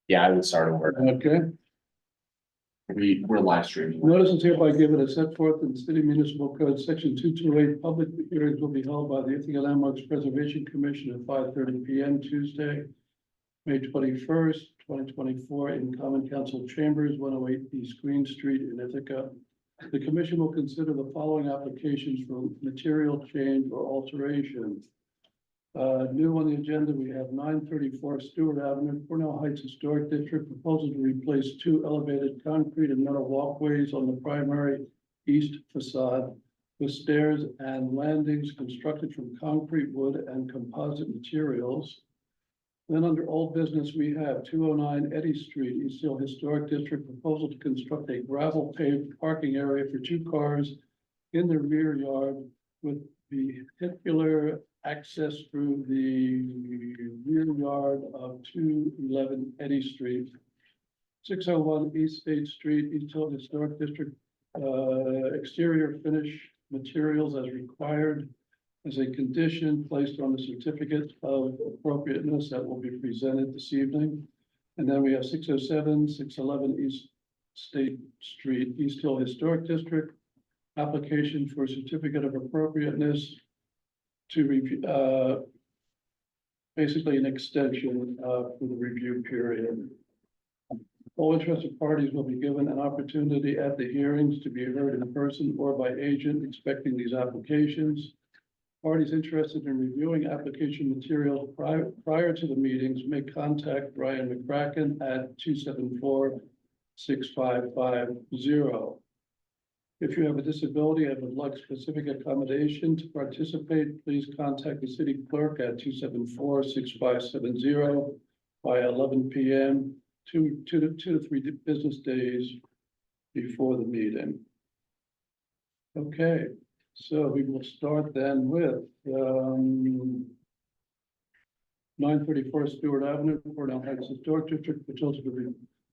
Yeah, I would start over. Okay, We're live streaming. notice is hereby given as set forth in City Municipal Code, section 228. Public hearings will be held by the Ithaca Landmarks Preservation Commission at 5:30 p.m. Tuesday, May 21st, 2024, in Common Council Chambers, 108 East Green Street in Ithaca. The commission will consider the following applications for material change or alteration. New on the agenda, we have 934 Stewart Avenue, Cornell Heights Historic District, proposal to replace 2 elevated concrete and metal walkways on the primary east facade with stairs and landings constructed from concrete, wood, and composite materials. Then under old business, we have 209 Eddy Street, East Hill Historic District, proposal to construct a gravel paved parking area for 2 cars in the rear yard with vehicular access through the rear yard of 211 Eddy Street. 601 East State Street, East Hill Historic District, exterior finish materials as required as a condition placed on the certificate of appropriateness that will be presented this evening. And then we have 607, 611 East State Street, East Hill Historic District, application for certificate of appropriateness to review, basically an extension for the review period. All interested parties will be given an opportunity at the hearings to be heard in person or by agent expecting these applications. Parties interested in reviewing application materials prior to the meetings may contact Brian McCracken at 274-6550. If you have a disability and would like specific accommodation to participate, please contact the city clerk at 274-6570 by 11 p.m. 2 to 3 business days before the meeting. Okay, so we will start then with 934 Stewart Avenue, Cornell Heights Historic District,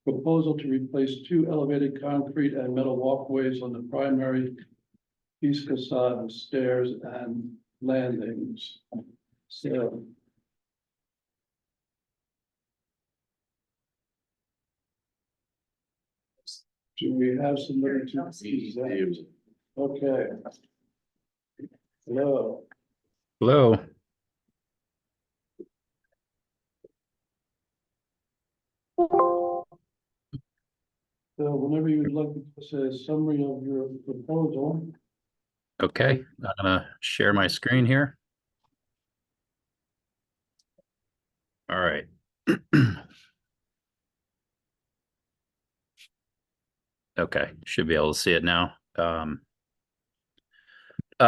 proposal to replace 2 elevated concrete and metal walkways on the primary east facade with stairs and landings. So do we have somebody to present? Okay. Hello. Hello. So whenever you would like to say a summary of your proposal. Okay, I'm gonna share my screen here. All right. Okay, should be able to see it now.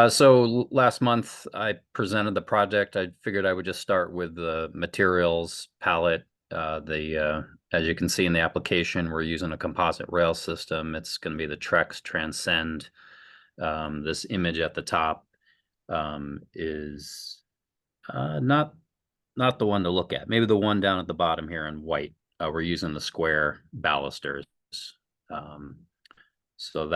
So last month I presented the project. I figured I would just start with the materials palette. As you can see in the application, we're using a composite rail system. It's going to be the Trex Transcend. This image at the top is not the one to look at. Maybe the one down at the bottom here in white. We're using the square balusters. So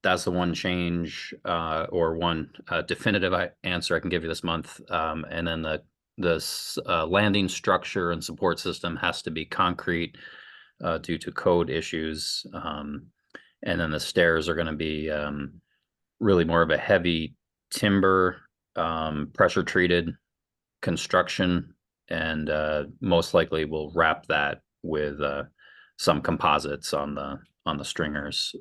that's the one change or one definitive answer I can give you this month. And then the landing structure and support system has to be concrete due to code issues. And then the stairs are going to be really more of a heavy timber, pressure treated construction, and most likely we'll wrap that with some composites on the stringers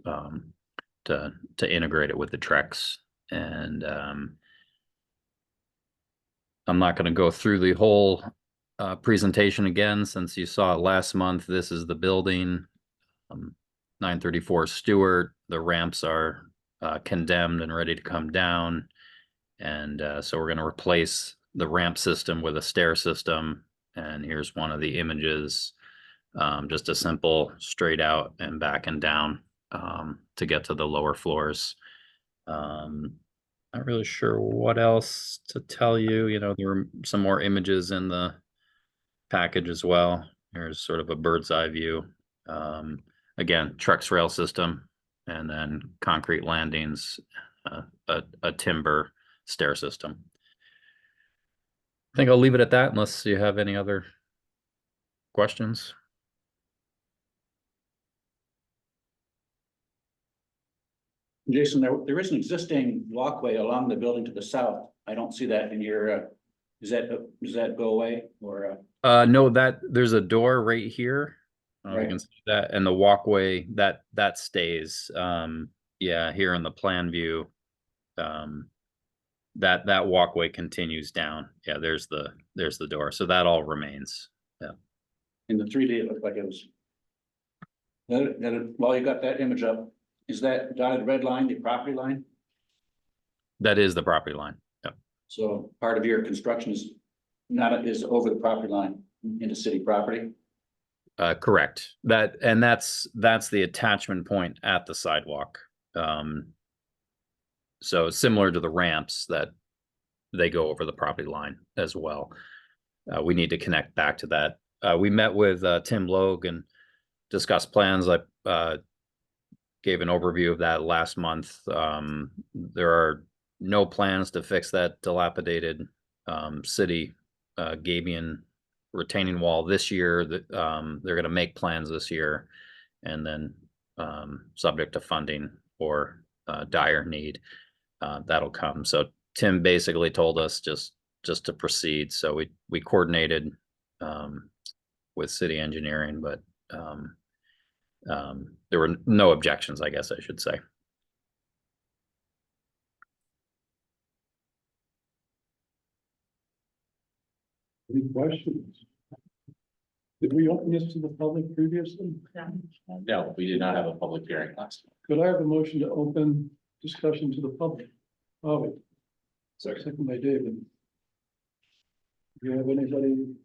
to integrate it with the Trex. And I'm not going to go through the whole presentation again, since you saw it last month. This is the building, 934 Stewart. The ramps are condemned and ready to come down. And so we're going to replace the ramp system with a stair system. And here's one of the images, just a simple straight out and back and down to get to the lower floors. Not really sure what else to tell you. You know, there are some more images in the package as well. Here's sort of a bird's eye view. Again, Trex rail system, and then concrete landings, a timber stair system. I think I'll leave it at that unless you have any other questions. Jason, there is an existing walkway along the building to the south. I don't see that in your, does that go away or? No, there's a door right here. I don't know if you can Right. see that, and the walkway that stays. Yeah, here in the plan view. That walkway continues down. Yeah, there's the door. So that all remains. Yeah. In the 3D, it looked like it was. While you got that image up, is that dotted red line the property line? That is the property line. Yeah. So part of your construction is over the property line into city property? Correct. That's the attachment point at the sidewalk. So similar to the ramps that they go over the property line as well. We need to connect back to that. We met with Tim Logue and discussed plans. I gave an overview of that last month. There are no plans to fix that dilapidated city gabion retaining wall this year. That they're going to make plans this year, and then subject to funding or dire need, that'll come. So Tim basically told us just to proceed. So we coordinated with city engineering, but there were no objections, I guess I should say. Any questions? Did we open this to the public previously? No, we did not have a public hearing last. Could I have a motion to open discussion to the public? Oh, second by David. Do you have anybody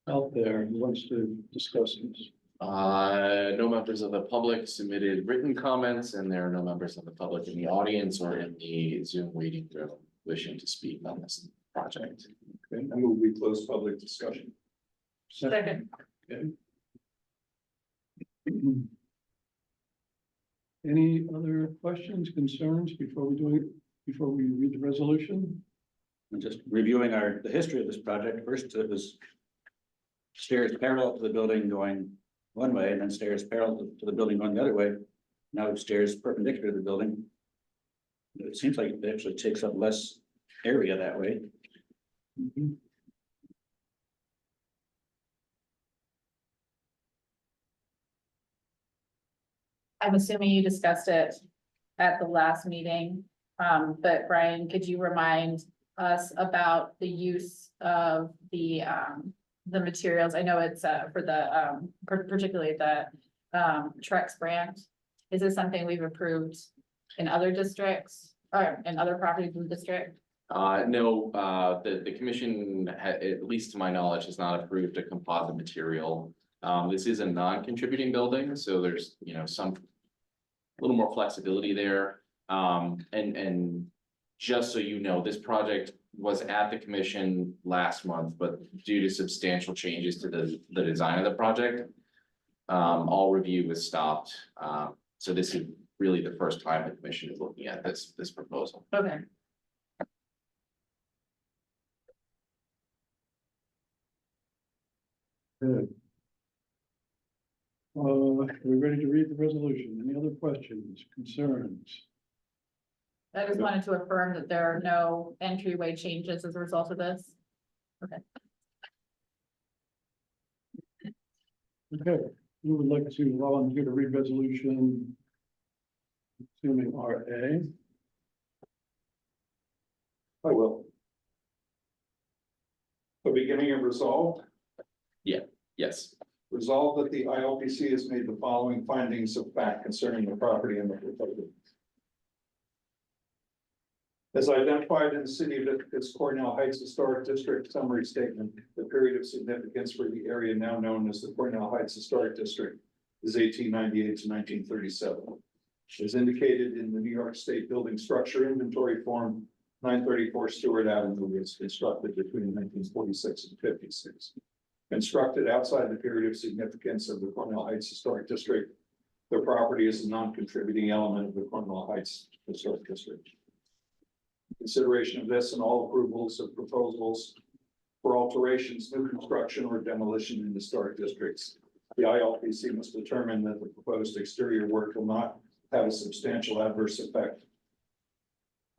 out there who wants to discuss this? No members of the public submitted written comments, and there are no members of the public in the audience or in the Zoom waiting room wishing to speak on this project. Okay. I move we close public discussion. Second. Okay. Any other questions, concerns before we read the resolution? And just reviewing the history of this project, first it was stairs parallel to the building going one way and then stairs parallel to the building going the other way. Now it's stairs perpendicular to the building. It seems like it actually takes up less area that way. Mhm. I'm assuming you discussed it at the last meeting, but Brian, could you remind us about the use of the materials? I know it's for the particularly the Trex brand. Is this something we've approved in other districts or in other properties in the district? No, the commission, at least to my knowledge, has not approved a composite material. This is a non-contributing building, so there's, some a little more flexibility there. And just so you know, this project was at the commission last month, but due to substantial changes to the design of the project, all review was stopped. So this is really the first time the commission is looking at this proposal. Okay. Good. Are we ready to read the resolution? Any other questions, concerns? I just wanted to affirm that there are no entryway changes as a result of this. Okay, who would like to volunteer to read resolution? Assuming RA. I will. The beginning of resolved, Yes. resolved that the ILPC has made the following findings of fact concerning the property and the proposal. As identified in the city of Ithaca's Cornell Heights Historic District summary statement, the period of significance for the area now known as the Cornell Heights Historic District is 1898 to 1937. As indicated in the New York State Building Structure Inventory Form 934 Stewart Avenue was constructed between 1946 and 56. Constructed outside the period of significance of the Cornell Heights Historic District, the property is a non-contributing element of the Cornell Heights Historic District. Consideration of this and all approvals of proposals for alterations, new construction, or demolition in historic districts. The ILPC must determine that the proposed exterior work will not have a substantial adverse effect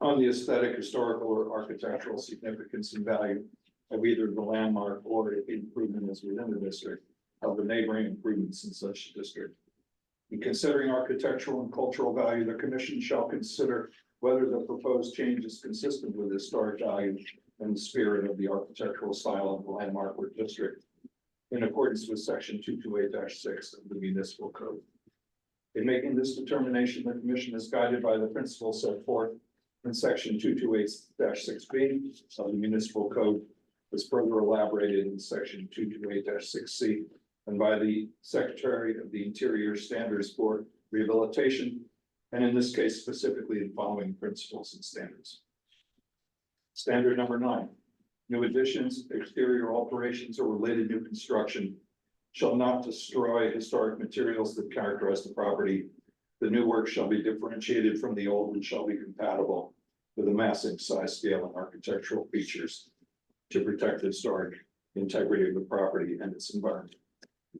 on the aesthetic, historical, or architectural significance and value of either the landmark or if the improvement is within the district of the neighboring improvements in such district. In considering architectural and cultural value, the commission shall consider whether the proposed change is consistent with historic value and the spirit of the architectural style of the landmark or district in accordance with section 228-6 of the municipal code. In making this determination, the commission is guided by the principles set forth in section 228-6B of the municipal code, as further elaborated in section 228-6C, and by the Secretary of the Interior Standards for Rehabilitation, and in this case specifically the following principles and standards. Standard number 9, new additions, exterior alterations, or related new construction shall not destroy historic materials that characterize the property. The new work shall be differentiated from the old and shall be compatible with the massing, size, scale, and architectural features to protect the historic integrity of the property and its environment.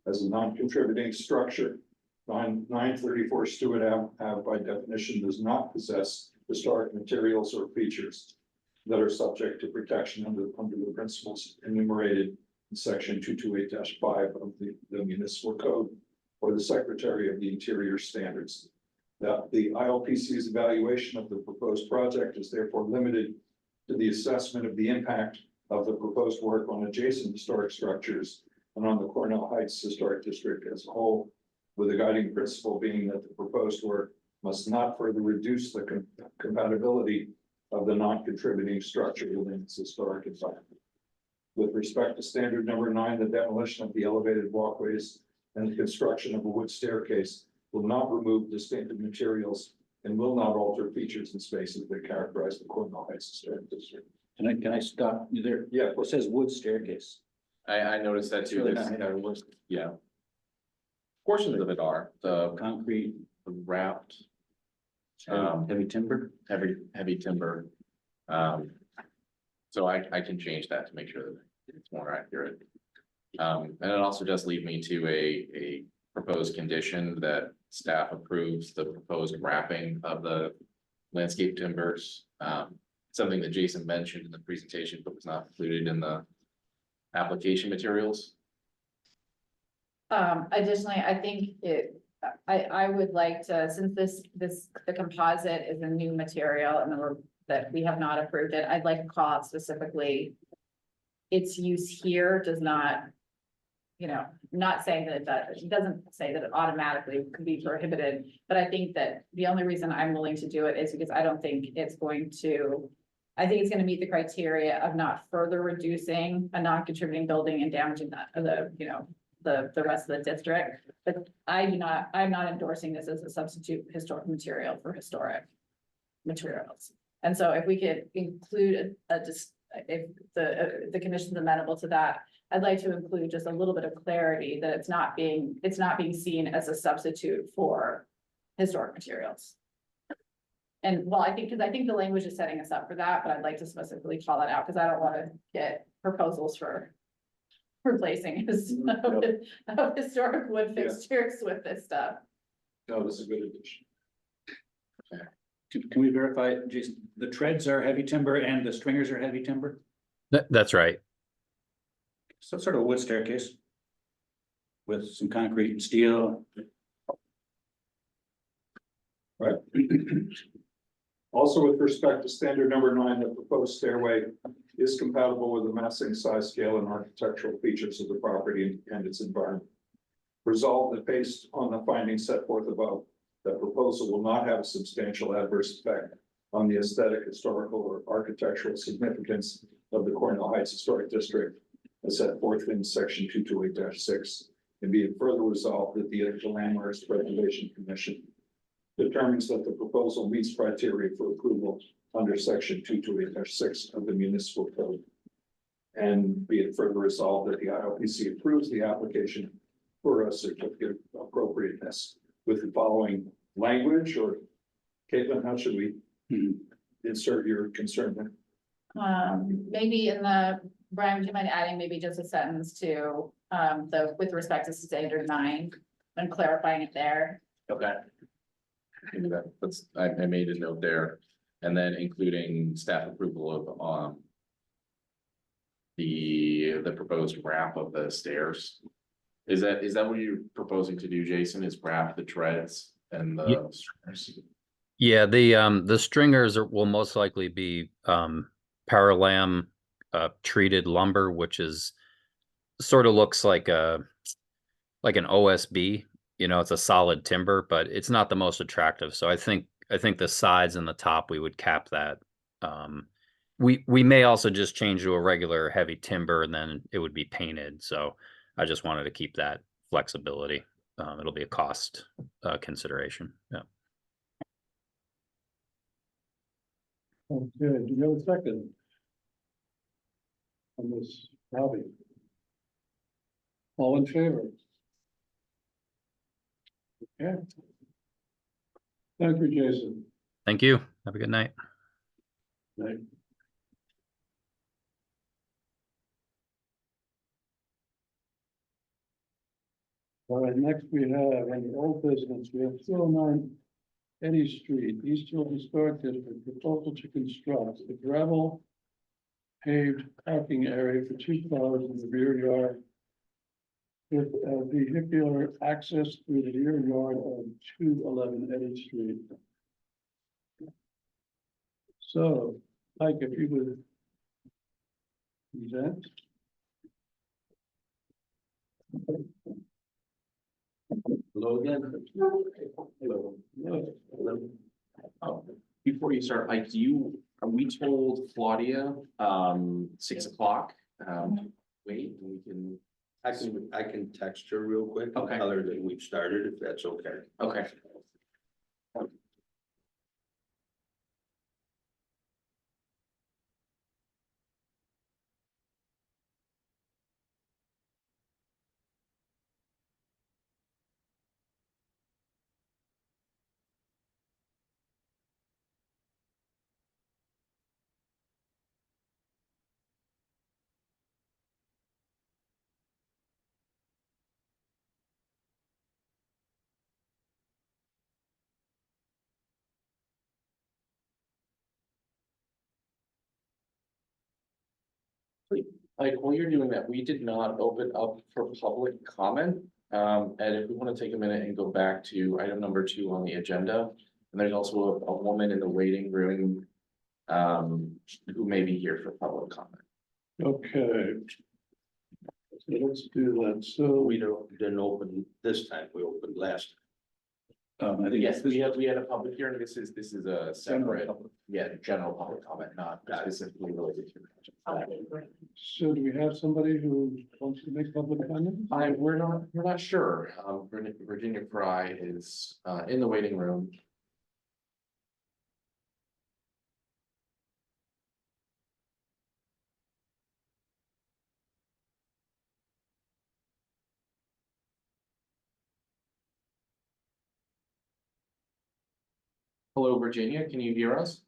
As a non-contributing structure, 934 Stewart Ave by definition does not possess historic materials or features that are subject to protection under the principles enumerated in section 228-5 of the municipal code or the Secretary of the Interior Standards. That the ILPC's evaluation of the proposed project is therefore limited to the assessment of the impact of the proposed work on adjacent historic structures and on the Cornell Heights Historic District as a whole, with the guiding principle being that the proposed work must not further reduce the compatibility of the non-contributing structure within its historic environment. With respect to standard number 9, the demolition of the elevated walkways and the construction of a wood staircase will not remove distinctive materials and will not alter features and spaces that characterize the Cornell Heights Historic District. Can I stop you there? Yeah, It says wood staircase. I noticed that too. Really There's, nice. yeah. Portions of it are the Concrete, wrapped, heavy timber. heavy timber. So I can change that to make sure that it's more accurate. And it also does lead me to a proposed condition that staff approves the proposed wrapping of the landscape timbers. Something that Jason mentioned in the presentation, but was not included in the application materials. Additionally, I think I would like to, since the composite is a new material and that we have not approved it, I'd like to call out specifically its use here does not, not saying that it doesn't say that it automatically could be prohibited, but I think that the only reason I'm willing to do it is because I don't think it's going to, I think it's going to meet the criteria of not further reducing a non-contributing building and damaging the rest of the district. But I'm not endorsing this as a substitute historic material for historic materials. And so if we could include if the commission's amenable to that, I'd like to include just a little bit of clarity that it's not being seen as a substitute for historic materials. And well, I think the language is setting us up for that, but I'd like to specifically call that out because I don't want to get proposals for replacing historic wood fixtures with this stuff. no, this is a good addition. Can we verify, Jason, the treads are heavy timber and the stringers are heavy timber? That's right. So sort of a wood staircase with some concrete and steel. Right. Also, with respect to standard number 9, the proposed stairway is compatible with the massing, size, scale, and architectural features of the property and its environment. Resolved that based on the findings set forth above, that proposal will not have a substantial adverse effect on the aesthetic, historical, or architectural significance of the Cornell Heights Historic District as set forth in section 228-6, and be it further resolved that the Landmarks Preservation Commission determines that the proposal meets criteria for approval under section 228-6 of the municipal code. And be it further resolved that the ILPC approves the application for a certificate of appropriateness with the following language, or Caitlin, how should we insert your concern there? Maybe in the Brian, would you mind adding maybe just a sentence to, with respect to standard 9 and clarifying it there? Okay. Maybe that's, I made a note there, and then including staff approval of, the proposed ramp of the stairs. Is that what you're proposing to do, Jason, is wrap the treads and the stairs? Yeah, the stringers will most likely be Paralam treated lumber, which is sort of looks like an OSB. You know, it's a solid timber, but it's not the most attractive. So I think the sides and the top we would cap that. We may also just change to a regular heavy timber and then it would be painted. So I just wanted to keep that flexibility. It'll be a cost consideration. Yeah. Okay, do you have a second? On this hobby? All in favor? Okay. Thank you, Jason. Thank you. Have a good night. Right. All right, next we have on the old business, we have 209 Eddy Street, East Hill Historic District, proposal to construct a gravel paved parking area for 2 cars in the rear yard with vehicular access through the rear yard of 211 Eddy Street. So, Mike, if you would present. Hello again. Hello. Before you start, Mike, we told Claudia, 6 o'clock, wait, we can. I can text her real quick. And Okay. tell her that we've started, if that's okay. Okay. Like, while you're doing that, we did not open up for public comment. And if we want to take a minute and go back to item number 2 on the agenda, and there's also a woman in the waiting room. Who may be here for public comment. Okay. So let's do that. So We didn't open this time, we opened last. I think, yes, we had a public hearing. This is a separate, general public comment, not specifically related to. So do we have somebody who wants to make public comment? We're not sure. Virginia Fry is, in the waiting room. Hello, Virginia, can you hear us?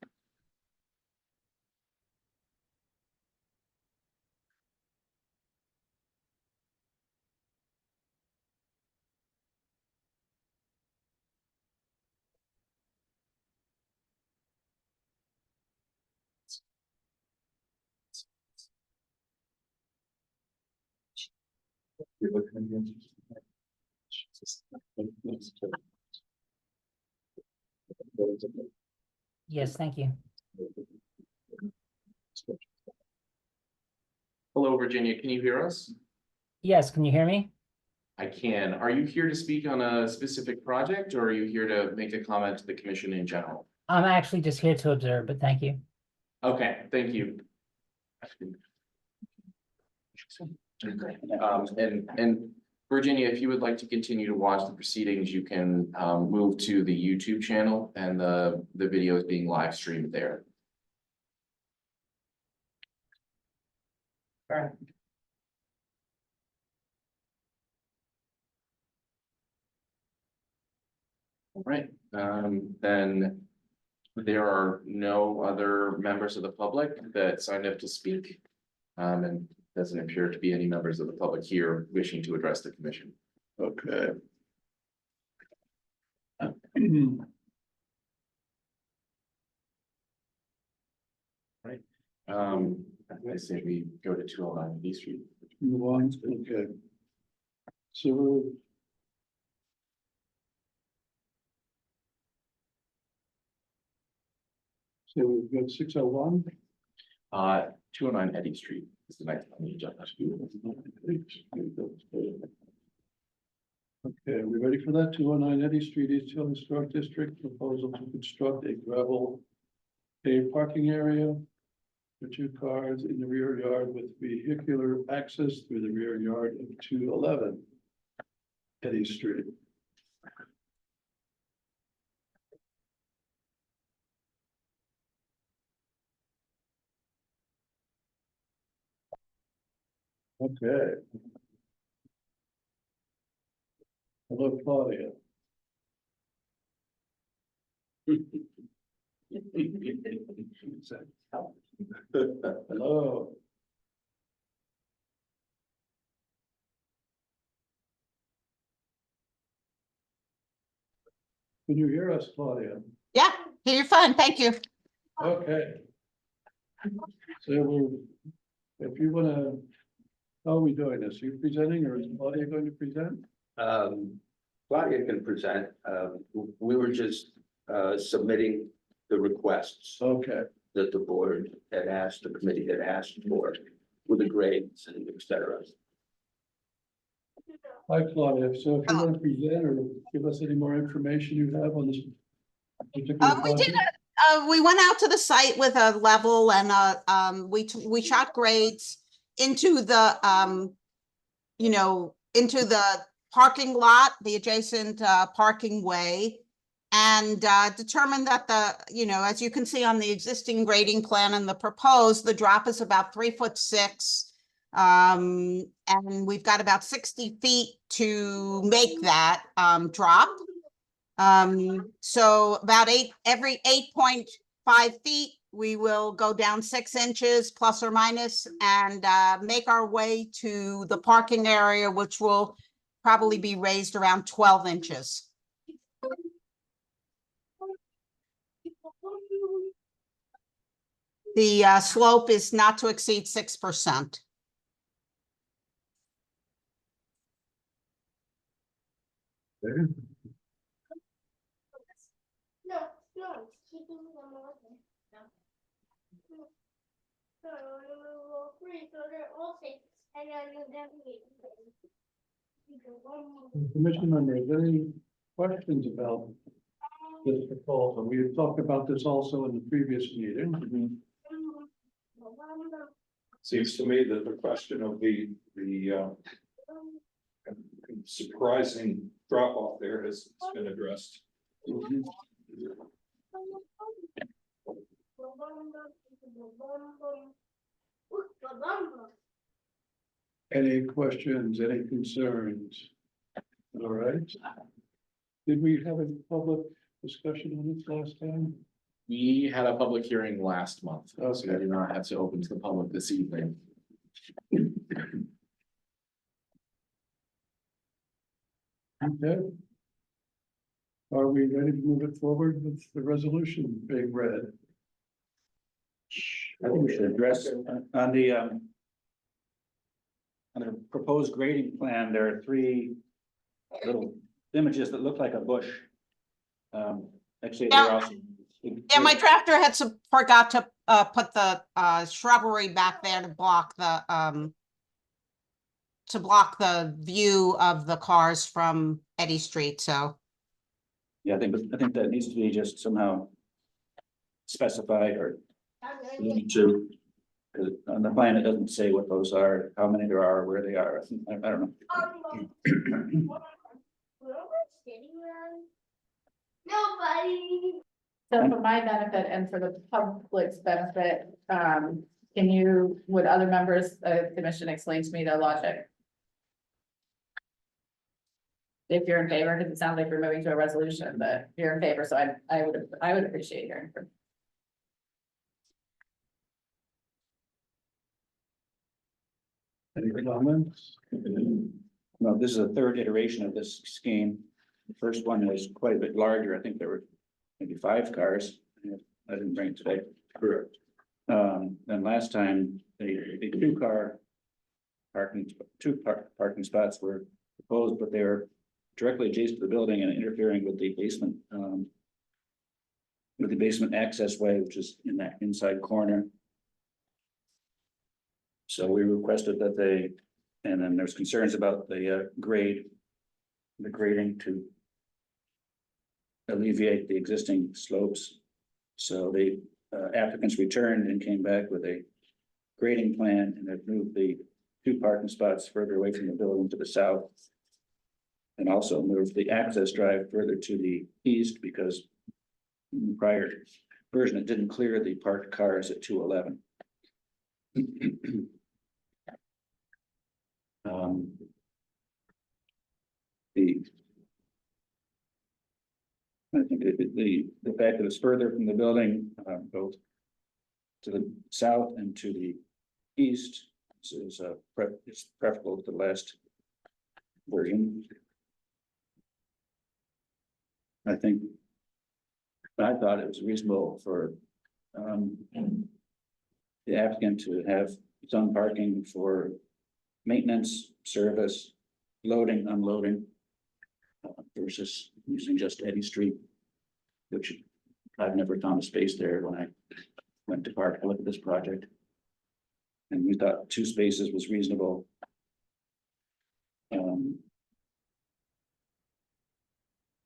Yes, thank you. Hello, Virginia, can you hear us? Yes, can you hear me? I can. Are you here to speak on a specific project, or are you here to make a comment to the commission in general? I'm actually just here to observe, but thank you. Okay, thank you. And Virginia, if you would like to continue to watch the proceedings, you can move to the YouTube channel, and the video is being live streamed there. All right, then there are no other members of the public that signed up to speak. And doesn't appear to be any members of the public here wishing to address the commission. Okay. I say we go to 209 B Street. Move on, okay. So. So we've got 601. 209 Eddy Street is the next on the agenda. Okay, are we ready for that? 209 Eddy Street, East Hill Historic District, proposal to construct a gravel paved parking area for 2 cars in the rear yard with vehicular access through the rear yard of 211 Eddy Street. Okay. Hello, Claudia. Hello. Can you hear us, Claudia? Yeah, you're fine, thank you. Okay. So if you wanna, how are we doing this? You presenting or is Claudia going to present? Claudia can present. We were just submitting the requests Okay, that the board had asked, the committee had asked for, with the grades and et cetera. hi Claudia. So if you want to present or give us any more information you have on this particular We did project. we went out to the site with a level and we shot grades into the into the parking lot, the adjacent parking way. And determined that as you can see on the existing grading plan and the proposed, the drop is about 3'6". And we've got about 60 feet to make that drop. So about every 8.5 feet, we will go down 6 inches plus or minus and make our way to the parking area, which will probably be raised around 12 inches. The slope is not to exceed 6%. No, it's keeping them open. So we'll free, so they're all safe, and then Commission members, any questions about this proposal? We had talked about this also in the previous meeting. Seems to me that the question of the surprising drop off there has been addressed. Any questions, any concerns? All right. Did we have a public discussion on this last time? We had a public hearing last month, so we Okay. do not have to open to the public this evening. Okay. Are we ready to move it forward with the resolution being read? I think we should address on the proposed grading plan, there are 3 little images that look like a bush. Actually, they're also. Yeah, my drafter had forgot to put the shrubbery back there to block the view of the cars from Eddy Street, so. Yeah, I think that needs to be just somehow specified or alluded to. 'Cause on the plan, it doesn't say what those are, how many there are, where they are. I don't know. Nobody. So for my benefit and for the public's benefit, would other members of the commission explain to me the logic? If you're in favor, because it sounds like we're moving to a resolution, but you're in favor, so I would appreciate hearing from. Any comments? No, this is a third iteration of this scheme. The first one was quite a bit larger. I think there were maybe 5 cars. I didn't bring it today. Correct. And last time, the 2-car parking spots were proposed, but they were directly adjacent to the building and interfering with the basement, access way, which is in that inside corner. So we requested that and then there's concerns about the grading to alleviate the existing slopes. So the applicants returned and came back with a grading plan and have moved the 2 parking spots further away from the building to the south. And also moved the access drive further to the east because in the prior version, it didn't clear the parked cars at 211. I think the fact that it's further from the building, both to the south and to the east, is it's preferable to the last version. I thought it was reasonable for the applicant to have some parking for maintenance, service, loading, unloading, versus using just Eddy Street, which I've never found a space there when I went to park to look at this project. And we thought 2 spaces was reasonable.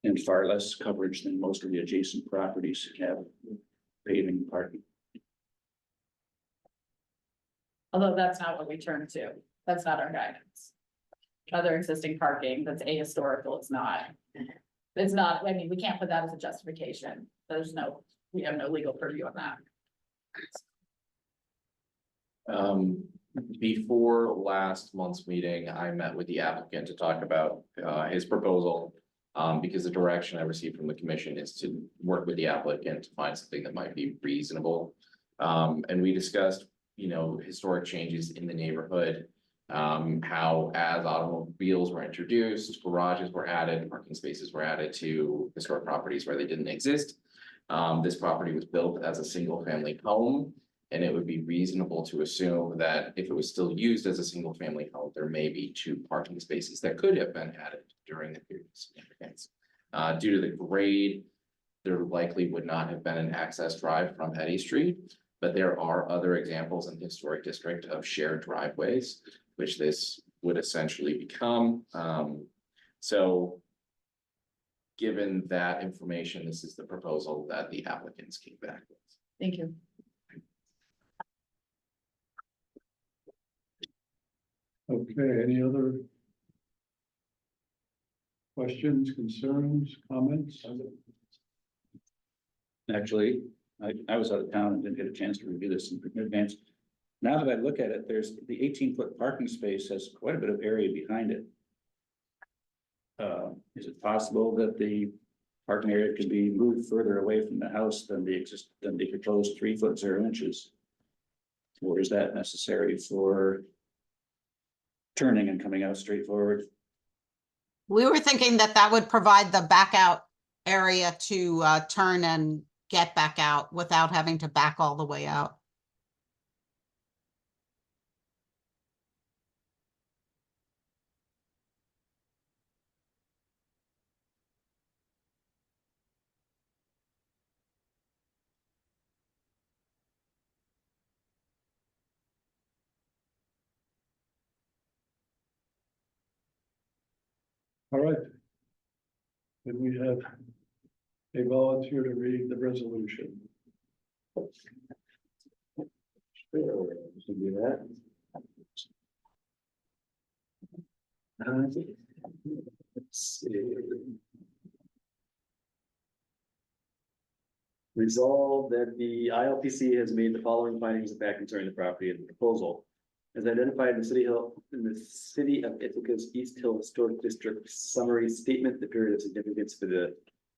And far less coverage than most of the adjacent properties have paving parking. Although that's not what we turn to. That's not our guidance. Other existing parking that's ahistorical, it's not. It's not, I mean, we can't put that as a justification. We have no legal purview on that. Before last month's meeting, I met with the applicant to talk about his proposal. Because the direction I received from the commission is to work with the applicant to find something that might be reasonable. And we discussed, historic changes in the neighborhood. How as automobiles were introduced, garages were added, parking spaces were added to historic properties where they didn't exist. This property was built as a single family home. And it would be reasonable to assume that if it was still used as a single family home, there may be 2 parking spaces that could have been added during the period of significance. Due to the grade, there likely would not have been an access drive from Eddy Street, but there are other examples in the historic district of shared driveways, which this would essentially become. So given that information, this is the proposal that the applicants came back with. Thank you. Okay, any other questions, concerns, comments? Actually, I was out of town and didn't get a chance to review this in advance. Now that I look at it, there's the 18-foot parking space has quite a bit of area behind it. Is it possible that the parking area could be moved further away from the house than the proposed 3 foot 0 inches? Or is that necessary for turning and coming out straight forward? We were thinking that would provide the back out area to turn and get back out without having to back all the way out. All right. Then we have a volunteer to read the resolution. Do that. Let's see. Resolved that the ILPC has made the following findings of fact concerning the property and the proposal. As identified in the city of Ithaca's East Hill Historic District summary statement, the period of significance for the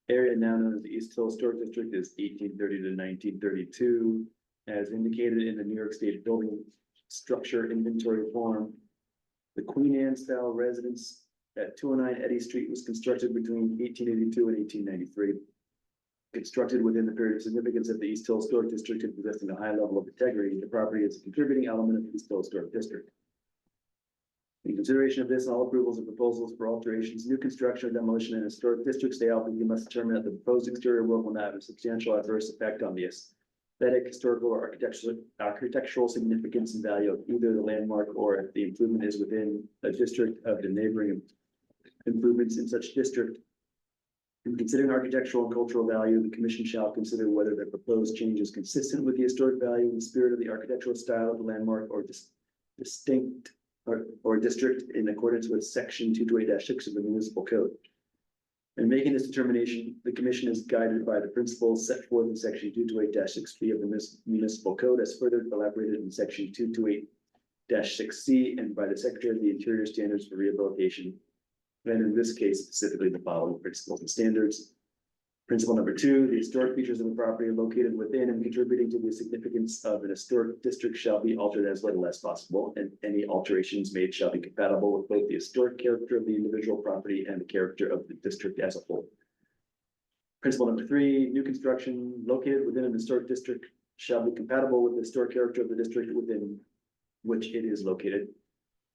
area now known as the East Hill Historic District is 1830 to 1932. As indicated in the New York State Building Structure Inventory Form, The Queen Anne style residence at 209 Eddy Street was constructed between 1882 and 1893. Constructed within the period of significance of the East Hill Historic District and possessing a high level of integrity, the property is a contributing element of the East Hill Historic District. In consideration of this, all approvals and proposals for alterations, new construction, or demolition in historic districts, the ILPC must determine that the proposed exterior work will not have a substantial adverse effect on the aesthetic, historical, or architectural significance and value of either the landmark, or if the improvement is within a district of the neighboring improvements in such district. In considering architectural and cultural value, the commission shall consider whether the proposed change is consistent with the historic value and spirit of the architectural style of the landmark, or distinct or district in accordance with section 228-6 of the municipal code. In making this determination, the commission is guided by the principles set forth in section 228-6B of the municipal code, as further elaborated in section 228-6C, and by the Secretary of the Interior Standards for Rehabilitation. And in this case, specifically the following principles and standards. Principle number 2, the historic features of the property located within and contributing to the significance of an historic district shall be altered as little as possible, and any alterations made shall be compatible with both the historic character of the individual property and the character of the district as a whole. Principle number 3, new construction located within an historic district shall be compatible with the historic character of the district within which it is located.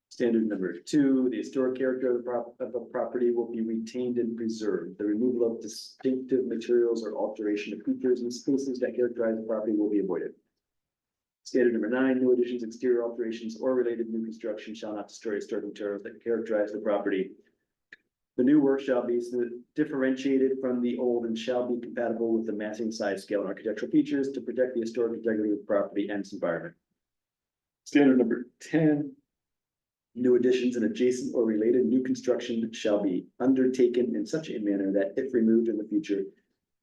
Standard number 2, the historic character of the property will be retained and preserved. The removal of distinctive materials or alteration of features and spaces that characterize the property will be avoided. Standard number 9, new additions, exterior alterations, or related new construction shall not destroy historic materials that characterize the property. The new work shall be differentiated from the old and shall be compatible with the massing, size, scale, and architectural features to protect the historic integrity of the property and its environment. Standard number 10, new additions and adjacent or related new construction shall be undertaken in such a manner that if removed in the future,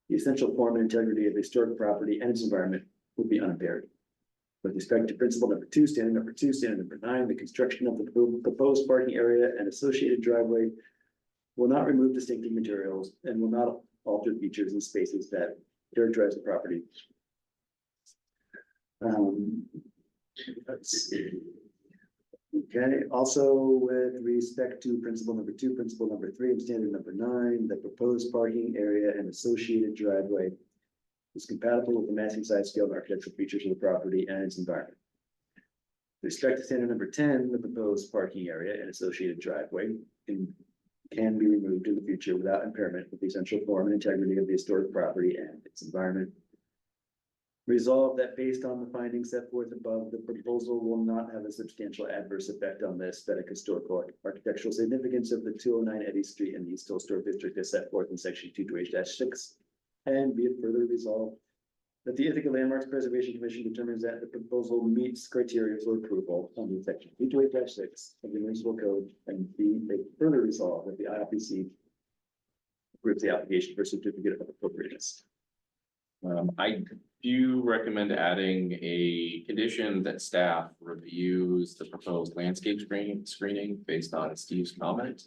the essential form and integrity of the historic property and its environment will be unimpaired. With respect to principle number 2, standard number 2, standard number 9, the construction of the proposed parking area and associated driveway will not remove distinctive materials and will not alter features and spaces that characterize the property. Let's see. Okay, also with respect to principle number 2, principle number 3, and standard number 9, the proposed parking area and associated driveway is compatible with the massing, size, scale, and architectural features of the property and its environment. With respect to standard number 10, the proposed parking area and associated driveway can be removed in the future without impairment of the essential form and integrity of the historic property and its environment. Resolved that based on the findings set forth above, the proposal will not have a substantial adverse effect on the aesthetic, historical, architectural significance of the 209 Eddy Street and the East Hill Historic District as set forth in section 228-6. And be it further resolved that the Ithaca Landmarks Preservation Commission determines that the proposal meets criteria for approval under section 228-6 of the municipal code, and be it further resolved that the ILPC approves the application for certificate of appropriateness. I do recommend adding a condition that staff reviews the proposed landscape screening based on Steve's comment.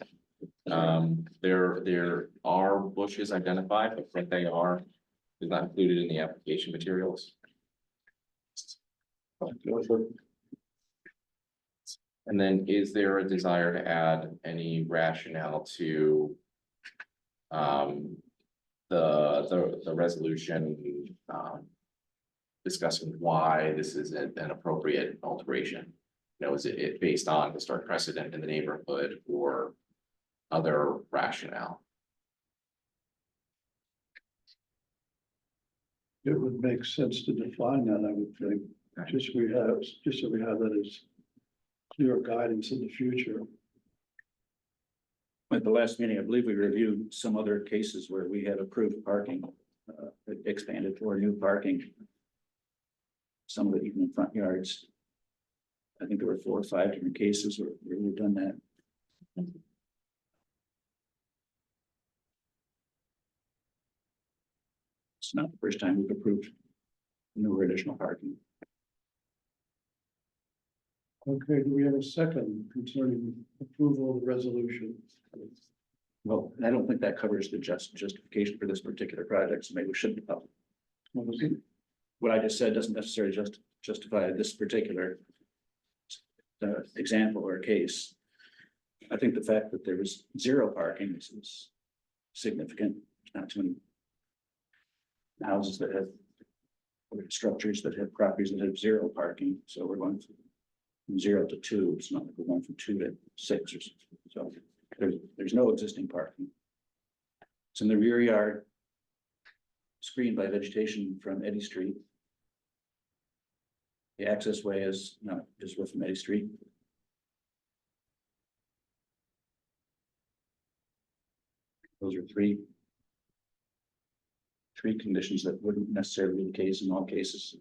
There are bushes identified, but what they are is not included in the application materials. And then is there a desire to add any rationale to the resolution discussing why this is an appropriate alteration? You know, is it based on historic precedent in the neighborhood or other rationale? It would make sense to define that, I would think, just so we have that as clear guidance in the future. At the last meeting, I believe we reviewed some other cases where we had approved parking, expanded for new parking. Some of it even in front yards. I think there were 4 or 5 different cases where we've done that. It's not the first time we've approved new or additional parking. Okay, do we have a second concerning approval of the resolution? Well, I don't think that covers the justification for this particular project, so maybe we shouldn't. What was it? What I just said doesn't necessarily justify this particular example or case. I think the fact that there was zero parking is significant. Not too many houses that have or structures that have properties that have zero parking, so we're going from 0 to 2. It's not like we're going from 2 to 6 or something. So there's no existing parking. It's in the rear yard, screened by vegetation from Eddy Street. The access way is not just from Eddy Street. Those are three conditions that wouldn't necessarily be the case in all cases.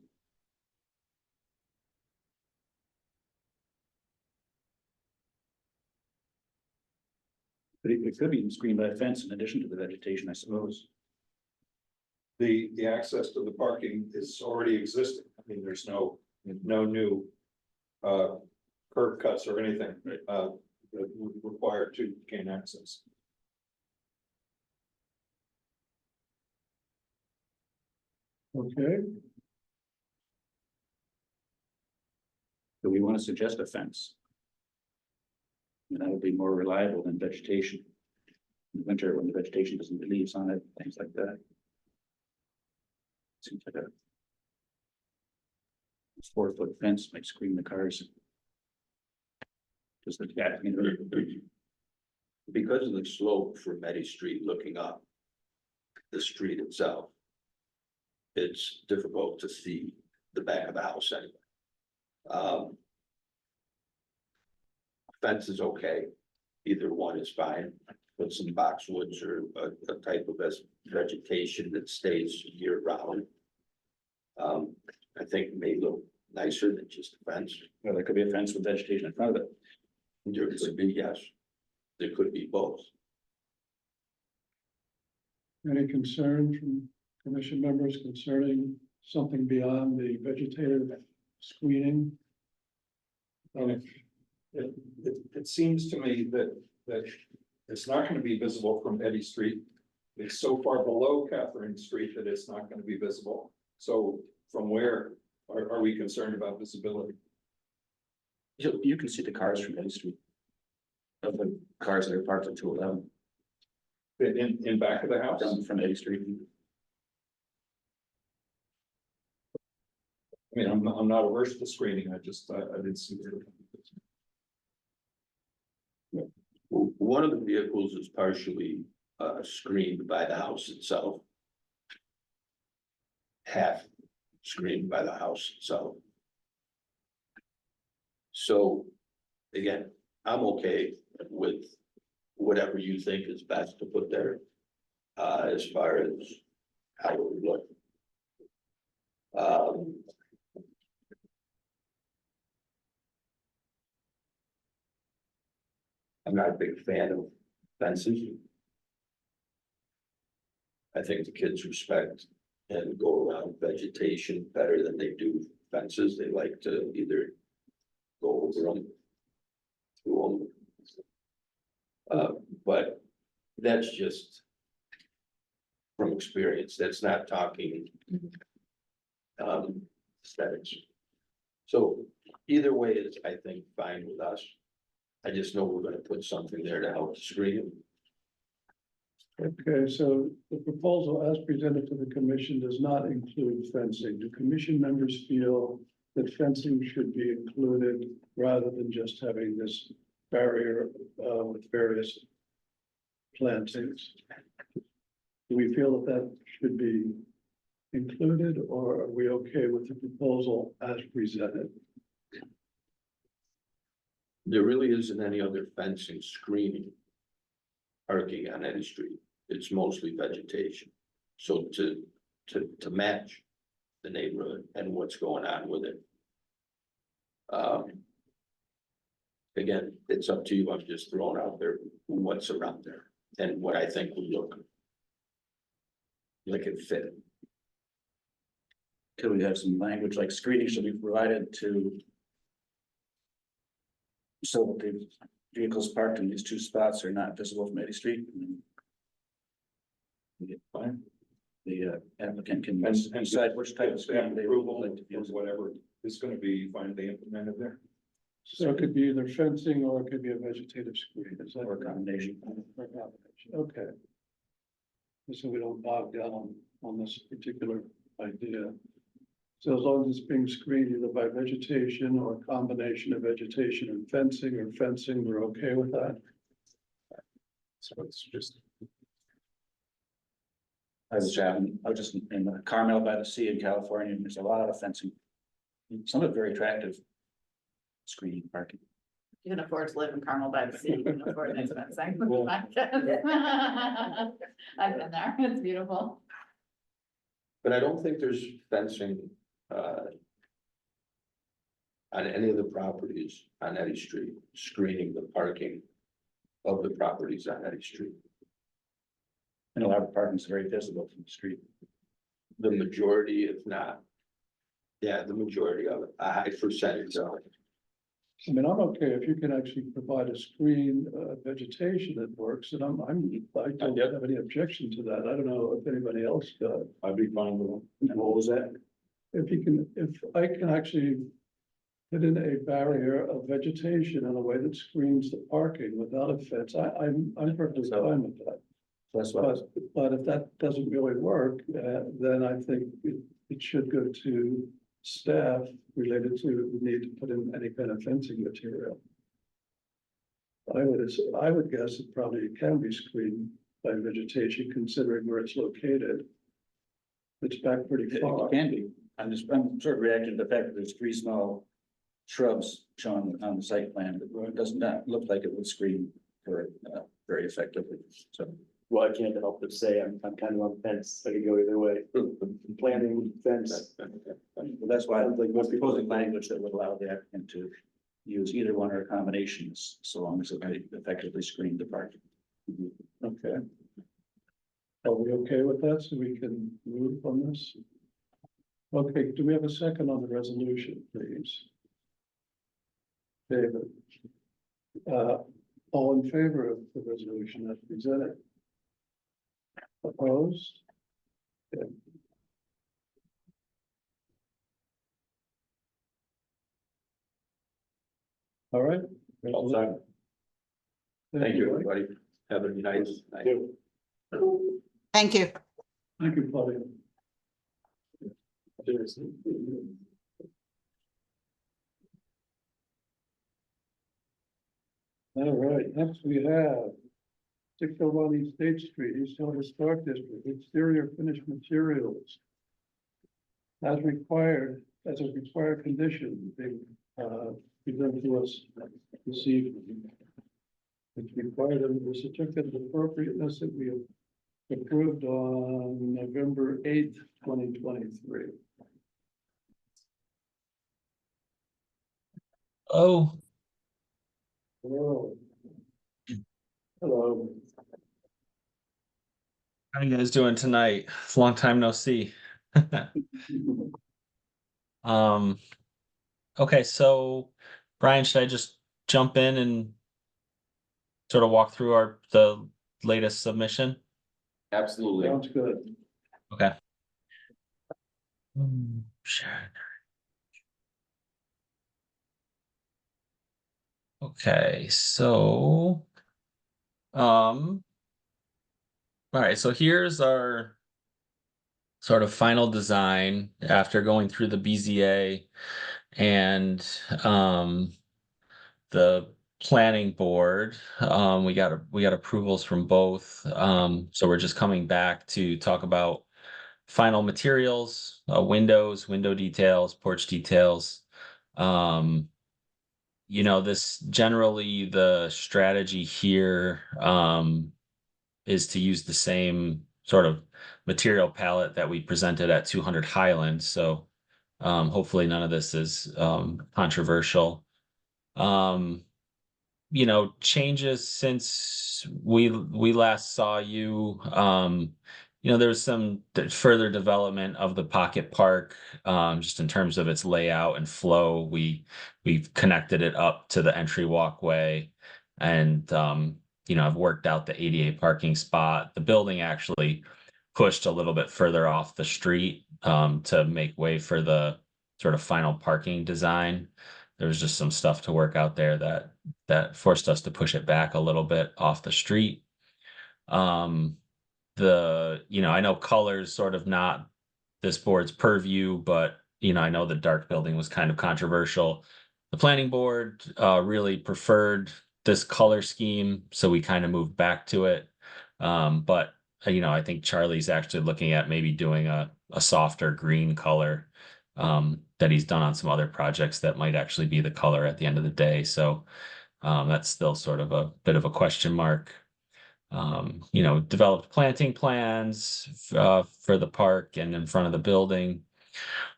But it could be screened by a fence in addition to the vegetation, I suppose. The access to the parking is already existing. I mean, there's no new curb cuts or anything that would require to gain access. Okay, Do we want to suggest a fence? And that would be more reliable than vegetation. In the winter, when the vegetation doesn't have leaves on it, things like that. Seems like a 4-foot fence might screen the cars. Just the gap, you know. Because of the slope from Eddy Street looking up the street itself, it's difficult to see the back of the house anyway. Fence is okay, either one is fine, put some boxwoods or a type of vegetation that stays year round. I think it may look nicer than just a fence. Well, there could be a fence with vegetation in front of it. There could be, yes, there could be both. any concern from commission members concerning something beyond the vegetative screening? It seems to me that it's not gonna be visible from Eddy Street. It's so far below Catherine Street that it's not gonna be visible. So from where are we concerned about visibility? You can see the cars from Eddy Street. Of the cars that are parked at 211. In back of the house? Down from Eddy Street. I mean, I'm not averse to screening, I didn't see it. Well, one of the vehicles is partially screened by the house itself. Half screened by the house itself. So, again, I'm okay with whatever you think is best to put there. As far as how it would look. I'm not a big fan of fences. I think the kids respect and go around vegetation better than they do fences. They like to either go over them, through them. But that's just from experience. That's not talking aesthetics. So either way is, I think, fine with us. I just know we're gonna put something there to help screen. Okay, so the proposal as presented to the commission does not include fencing. Do commission members feel that fencing should be included rather than just having this barrier with various plantings? Do we feel that that should be included, or are we okay with the proposal as presented? There really isn't any other fencing screening parking on any street. It's mostly vegetation. So to match the neighborhood and what's going on with it. Again, it's up to you. I'm just throwing out there what's around there and what I think would look like it fit. Could we have some language like screening should be provided to so that the vehicles parked in these 2 spots are not visible from Eddy Street? Fine. The applicant can decide which type of screening they would Approval like to or use. whatever is gonna be finally implemented there. So it could be either fencing or it could be a vegetative screen, is that? Or a combination. Or a combination, okay. So we don't bog down on this particular idea. So as long as it's being screened either by vegetation or a combination of vegetation and fencing, we're okay with that? So it's just, I was just in Carmel by the Sea in California, and there's a lot of fencing. Some of it very attractive. Screening parking. You can afford to live in Carmel by the Sea, you can afford an expensive. I've been there, it's beautiful. But I don't think there's fencing, on any of the properties on Eddy Street, screening the parking of the properties on Eddy Street. And a lot of parking is very visible from the street. The majority, if not, yeah, the majority of it, a high percentage of it. I mean, I'm okay if you can actually provide a screen, vegetation that works, and I don't have any objection to that. I don't know if anybody else does. I'd be fine with them. And what was that? If I can actually put in a barrier of vegetation in a way that screens the parking without a fence, I'm perfectly fine with that. That's what, But if that doesn't really work, then I think it should go to staff related to the need to put in any kind of fencing material. I would guess it probably can be screened by vegetation considering where it's located. It's back pretty far. it can be. I'm sort of reacting to the fact that there's 3 small shrubs shown on the site plan, but it does not look like it would screen for it very effectively, so. Well, I can't help but say I'm kind of on the fence. I could go either way. Planning fence. Well, that's why I'm like, we're proposing language that would allow the applicant to use either one or combinations, so long as it may effectively screen the parking. Okay. Are we okay with that? So we can move on this? Okay, do we have a second on the resolution, please? David? All in favor of the resolution as presented? Opposed? Okay. All right. All done. Thank you, everybody. Have a nice night. Thank you. Thank you, Claudia. All right, next we have 601 East State Street, East Hill Historic District, exterior finished materials. As required, as a required condition, they present to us this evening. It's required under the certificate of appropriateness that we approved on November 8th, 2023. Oh, Hello. Hello. how you guys doing tonight? It's a long time no see. Okay, so Brian, should I just jump in and sort of walk through the latest submission? absolutely. Sounds good. Okay. Sure. Okay, so all right, so here's our sort of final design after going through the BZA and the planning board. We got approvals from both. So we're just coming back to talk about final materials, windows, window details, porch details. This generally the strategy here is to use the same sort of material palette that we presented at 200 Highland. So hopefully none of this is controversial. Changes since we last saw you. There was some further development of the pocket park, just in terms of its layout and flow. We've connected it up to the entry walkway, and I've worked out the ADA parking spot. The building actually pushed a little bit further off the street to make way for the sort of final parking design. there was just some stuff to work out there that forced us to push it back a little bit off the street. I know color's sort of not this board's purview, but I know the dark building was kind of controversial. The planning board really preferred this color scheme, so we kind of moved back to it. But I think Charlie's actually looking at maybe doing a softer green color that he's done on some other projects that might actually be the color at the end of the day. So that's still sort of a bit of a question mark. Developed planting plans for the park and in front of the building.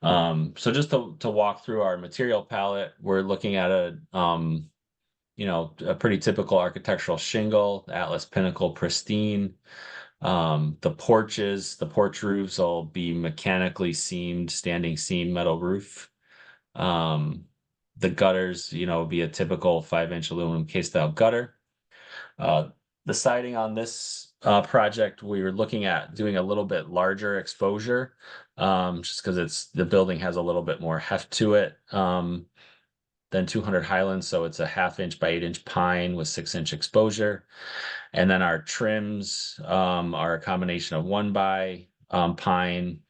So just to walk through our material palette, we're looking at a pretty typical architectural shingle, Atlas Pinnacle Pristine. The porch roofs will be mechanically seamed, standing seam metal roof. The gutters, will be a typical 5-inch aluminum case-style gutter. The siding on this project, we were looking at doing a little bit larger exposure, just because the building has a little bit more heft to it than 200 Highlands, so it's a 1/2-inch by 8-inch pine with 6-inch exposure. And then our trims are a combination of 1x pine,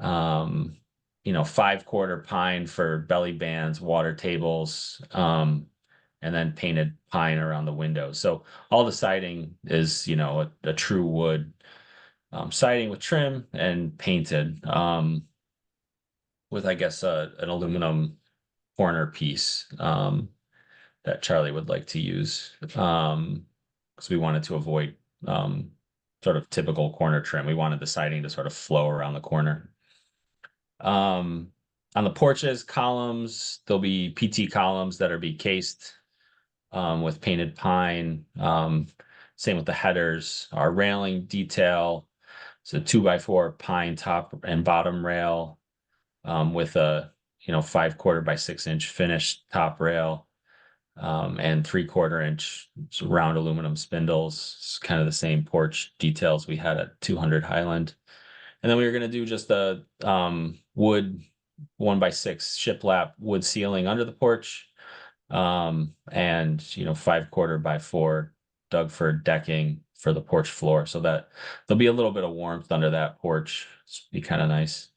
5/4 pine for belly bands, water tables, and then painted pine around the windows. So all the siding is, a true wood siding with trim and painted with, I guess, an aluminum corner piece that Charlie would like to use because we wanted to avoid sort of typical corner trim. We wanted the siding to sort of flow around the corner. On the porches, columns, there'll be PT columns that are be cased with painted pine. Same with the headers. Our railing detail, so 2x4 pine top and bottom rail with a 5/4 by 6-inch finished top rail and 3/4-inch round aluminum spindles. It's kind of the same porch details we had at 200 Highland. And then we were going to do just a wood 1x6 shiplap wood ceiling under the porch. And 5/4 by 4 Dougford decking for the porch floor, so that there'll be a little bit of warmth under that porch. It's be kind of nice.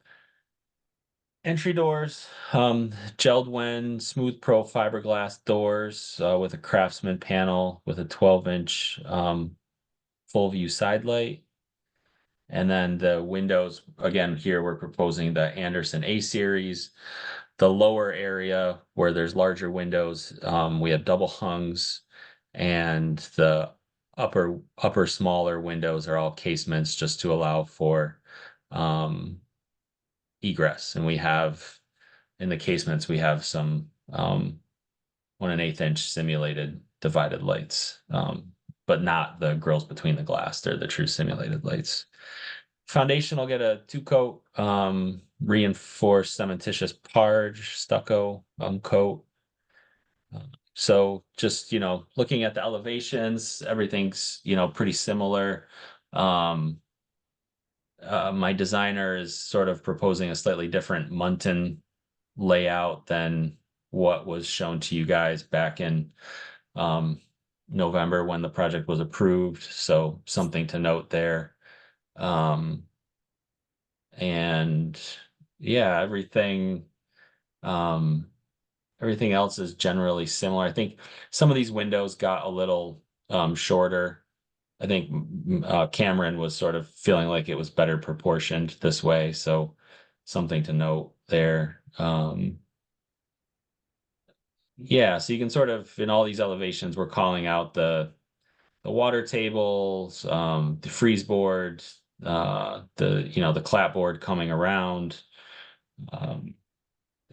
Entry doors, Geldwen Smooth Pro fiberglass doors with a Craftsman panel with a 12-inch full view side light. And then the windows, again, here we're proposing the Anderson A series. The lower area where there's larger windows, we have double hungs, and the upper smaller windows are all casements just to allow for egress. And we have in the casements, we have some 1 1/8-inch simulated divided lights, but not the grills between the glass. They're the true simulated lights. Foundation will get a 2-coat reinforced cementitious parge stucco coat. So just, looking at the elevations, everything's, pretty similar. My designer is sort of proposing a slightly different Muntin layout than what was shown to you guys back in November when the project was approved. So something to note there. And yeah, everything else is generally similar. I think some of these windows got a little shorter. I think Cameron was sort of feeling like it was better proportioned this way, so something to note there. Yeah, so you can sort of, in all these elevations, we're calling out the water tables, the freeze board, the clapboard coming around,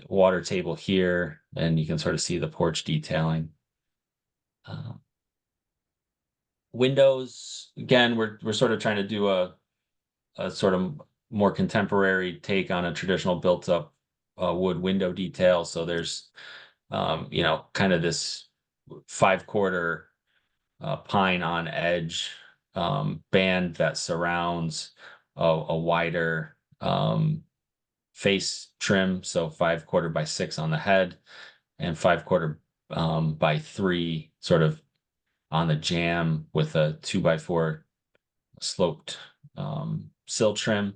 water table here, and you can sort of see the porch detailing. Windows, again, we're sort of trying to do a sort of more contemporary take on a traditional built up wood window detail. So there's kind of this 5/4 pine on edge band that surrounds a wider face trim, so 5/4 by 6 on the head, and 5/4 by 3 sort of on the jamb with a 2x4 sloped sill trim.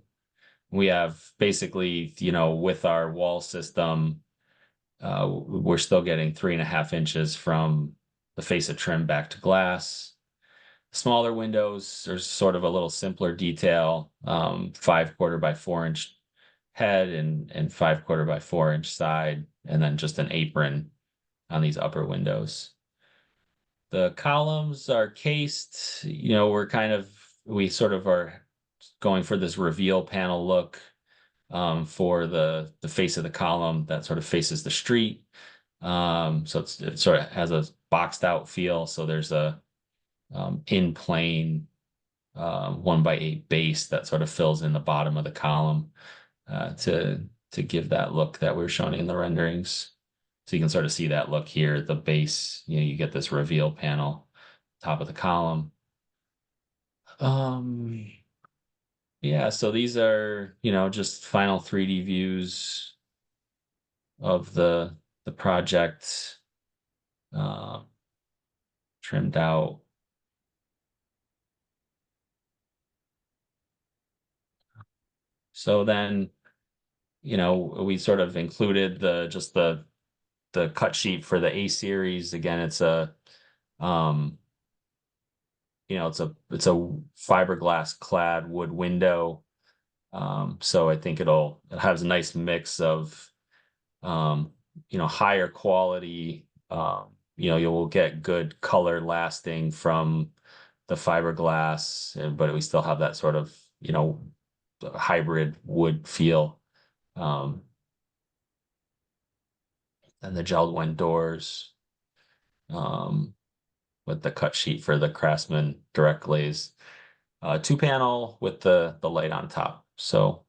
We have basically, with our wall system, we're still getting 3.5 inches from the face of trim back to glass. Smaller windows, there's sort of a little simpler detail, 5/4 by 4-inch head and 5/4 by 4-inch side, and then just an apron on these upper windows. The columns are cased, we sort of are going for this reveal panel look for the face of the column that sort of faces the street. So it sort of has a boxed out feel. So there's a in plane 1x8 base that sort of fills in the bottom of the column to give that look that we were showing in the renderings. So you can sort of see that look here, the base, you get this reveal panel, top of the column. Yeah, so these are, just final 3D views of the project, trimmed out. So then, we sort of included the cut sheet for the A series. Again, it's a it's a fiberglass clad wood window. So I think it has a nice mix of higher quality. You will get good color lasting from the fiberglass, but we still have that sort of hybrid wood feel. And the gel-wind doors with the cut sheet for the Craftsman direct glaze, 2-panel with the light on top. So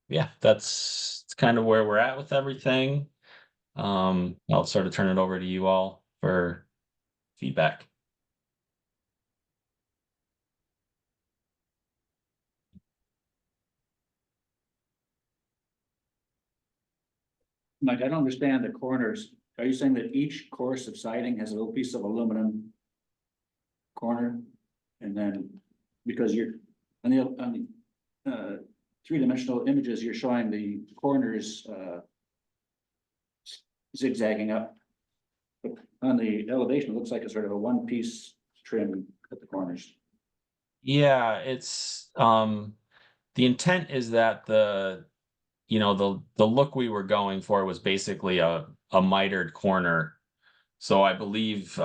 yeah, that's kind of where we're at with everything. I'll sort of turn it over to you all for feedback. Mike, I don't understand the corners. Are you saying that each course of siding has a little piece of aluminum corner? And then, because you're on the three-dimensional images, you're showing the corners zigzagging up. But on the elevation, it looks like a sort of a one-piece trim at the corners. Yeah, it's the intent is that the look we were going for was basically a mitered corner. So I believe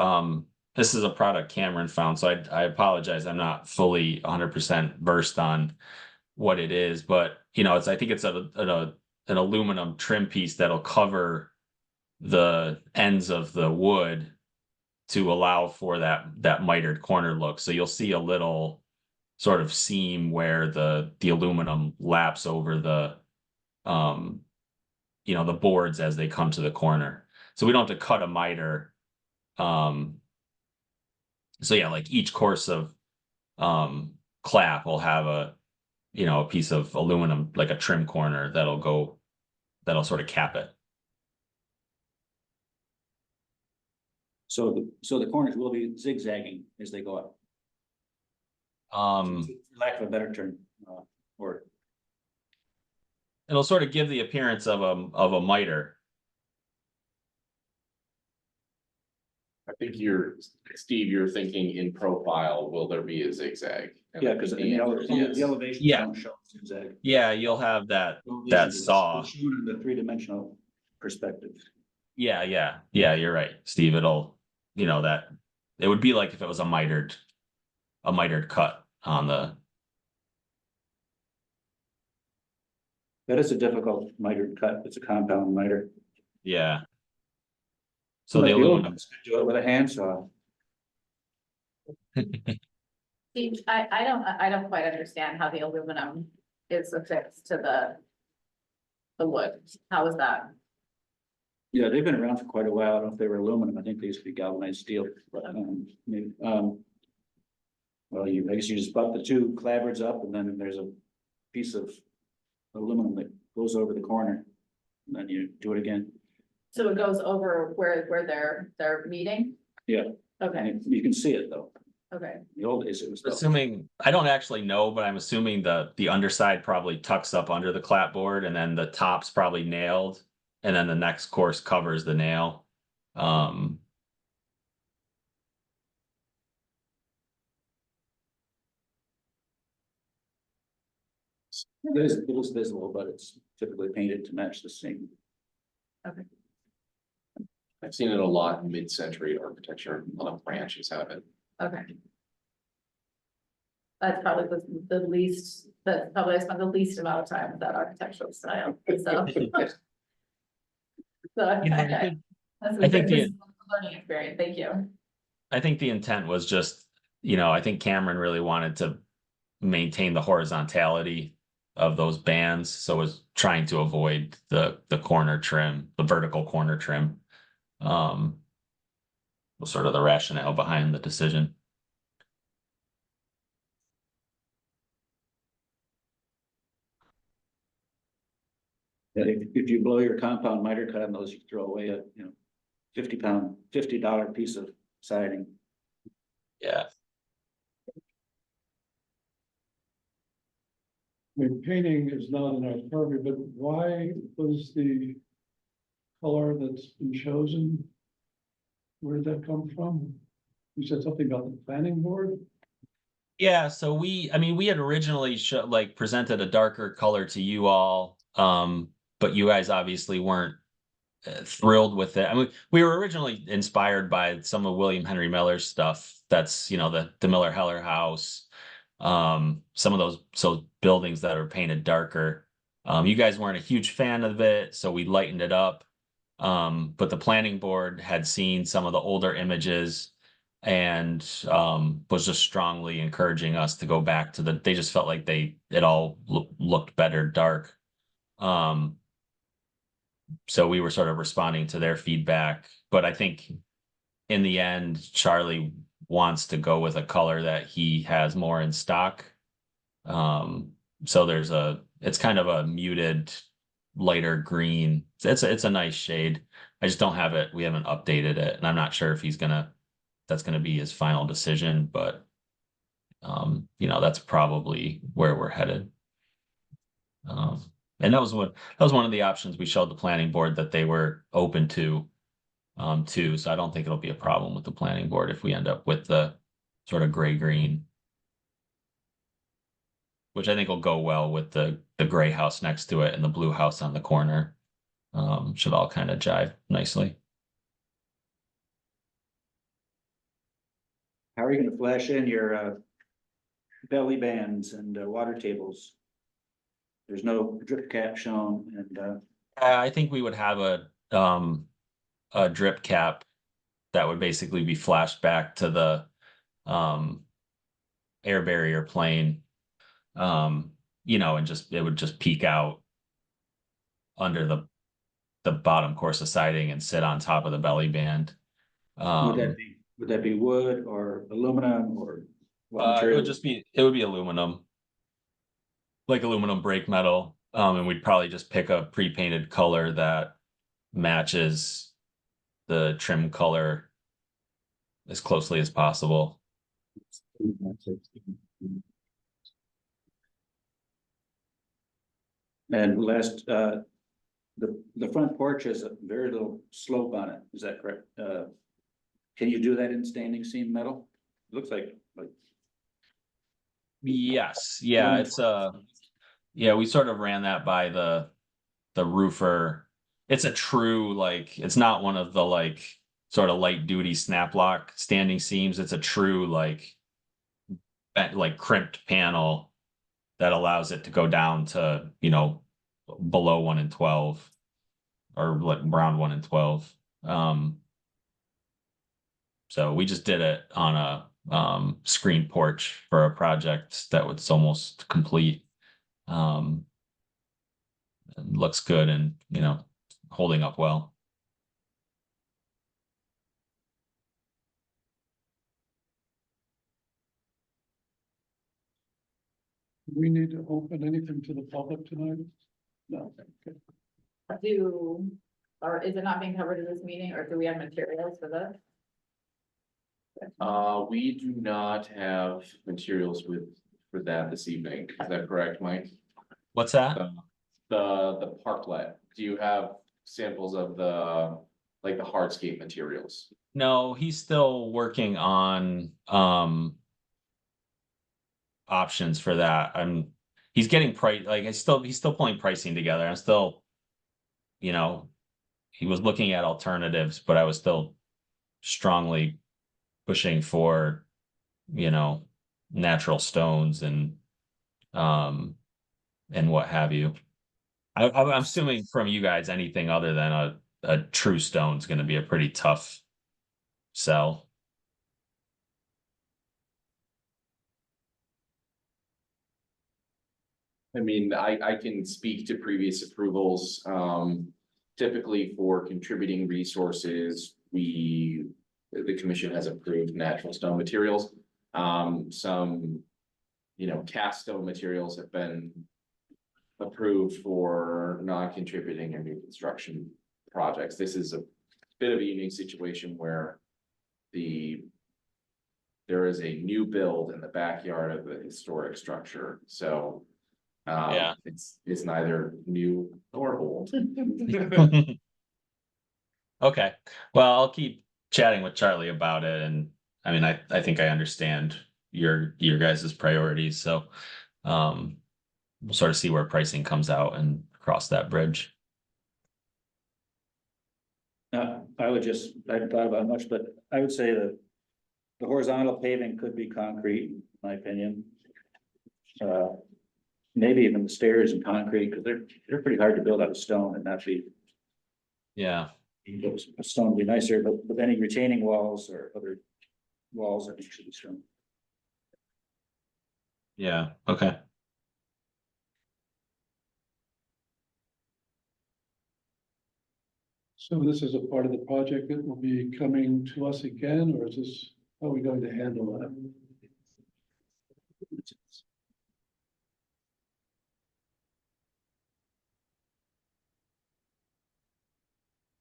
this is a product Cameron found, so I apologize, I'm not fully 100% versed on what it is, but I think it's an aluminum trim piece that'll cover the ends of the wood to allow for that mitered corner look. So you'll see a little sort of seam where the aluminum laps over the the boards as they come to the corner. So we don't have to cut a miter. So yeah, like each course of clap will have a piece of aluminum, like a trim corner that'll sort of cap it. So the corners will be zigzagging as they go up. For lack of a better term, or it'll sort of give the appearance of a miter. I think Steve, you're thinking in profile, will there be a zigzag? yeah, because the elevation Yeah. don't show zigzag. Yeah, you'll have that It's saw. shown in the three-dimensional perspective. Yeah, you're right, Steve. It'll, that it would be like if it was a mitered cut on the. That is a difficult mitered cut. It's a compound miter. Yeah. So But the the old aluminum. ones could do it with a handsaw. Steve, I don't quite understand how the aluminum is affixed to the wood. How is that? Yeah, they've been around for quite a while. I don't know if they were aluminum. I think they used to be galvanized steel, but maybe, well, I guess you just butt the two clapboards up and then there's a piece of aluminum that goes over the corner. And then you do it again. So it goes over where they're meeting? Yeah. Okay, And you can see it though. okay, The old days it was. Assuming, I don't actually know, but I'm assuming the underside probably tucks up under the clapboard and then the top's probably nailed. And then the next course covers the nail. It is visible, but it's typically painted to match the scene. I've seen it a lot in mid-century architecture, a lot of branches have it. okay. That's probably the least, that's probably I spent the least amount of time with that architectural style, so. So, okay. That's I think a learning experience, thank you. I think the intent was just, I think Cameron really wanted to maintain the horizontality of those bands, so was trying to avoid the corner trim, the vertical corner trim. Was sort of the rationale behind the decision. That if you blow your compound miter cut on those, you throw away a, $50 piece of siding. Yeah. I mean, painting is not in our purview, but why was the color that's been chosen? Where did that come from? You said something about the planning board? Yeah, so we had originally presented a darker color to you all, but you guys obviously weren't thrilled with it. I mean, we were originally inspired by some of William Henry Miller's stuff. That's, the Miller Heller House, some of those buildings that are painted darker. You guys weren't a huge fan of it, so we lightened it up. But the planning board had seen some of the older images and was just strongly encouraging us to go back to they just felt like it all looked better dark. So we were sort of responding to their feedback, but I think in the end, Charlie wants to go with a color that he has more in stock. So it's kind of a muted, lighter green. It's a nice shade. I just don't have it. We haven't updated it, and I'm not sure if that's gonna be his final decision, but that's probably where we're headed. And that was one of the options we showed the planning board that they were open to, too. So I don't think it'll be a problem with the planning board if we end up with the sort of gray-green, which I think will go well with the gray house next to it and the blue house on the corner. Should all kind of jive nicely. How are you gonna flash in your belly bands and water tables? There's no drip cap shown and I think we would have a drip cap that would basically be flashed back to the air barrier plane. And it would just peek out under the bottom course of siding and sit on top of the belly band. would that be wood or aluminum or what It material? would be aluminum, like aluminum brake metal. And we'd probably just pick a pre-painted color that matches the trim color as closely as possible. And the front porch has a very little slope on it, is that correct? Can you do that in standing seam metal? It looks like. Yes, yeah, we sort of ran that by the roofer. It's a true, it's not one of the sort of light duty snap lock standing seams. It's a true crimped panel that allows it to go down to, below 1 in 12 or around 1 in 12. So we just did it on a screen porch for a project that was almost complete. It looks good and, holding up well. Do we need to open anything to the public tonight? No, okay. or is it not being covered in this meeting, or do we have materials for this? We do not have materials for that this evening. Is that correct, Mike? What's that? The parklet, do you have samples of like the hardscape materials? No, he's still working on options for that. He's getting he's still pulling pricing together. I'm still, you know, he was looking at alternatives, but I was still strongly pushing for, you know, natural stones and what have you. I'm assuming from you guys, anything other than a true stone is going to be a pretty tough sell. I mean, I can speak to previous approvals. Typically for contributing resources, the commission has approved natural stone materials. Some, cast stone materials have been approved for non-contributing and new construction projects. This is a bit of a unique situation where there is a new build in the backyard of the historic structure, so Yeah. it's neither new nor old. Okay, well, I'll keep chatting with Charlie about it, and I mean, I think I understand your guys' priorities, so we'll sort of see where pricing comes out and cross that bridge. I hadn't thought about it much, but I would say that the horizontal paving could be concrete, in my opinion. Maybe even the stairs in concrete, because they're pretty hard to build out of stone and not be. Yeah, A stone would be nicer, but any retaining walls or other walls, I think should be stone. yeah, okay. So this is a part of the project that will be coming to us again, or is this, how are we going to handle that?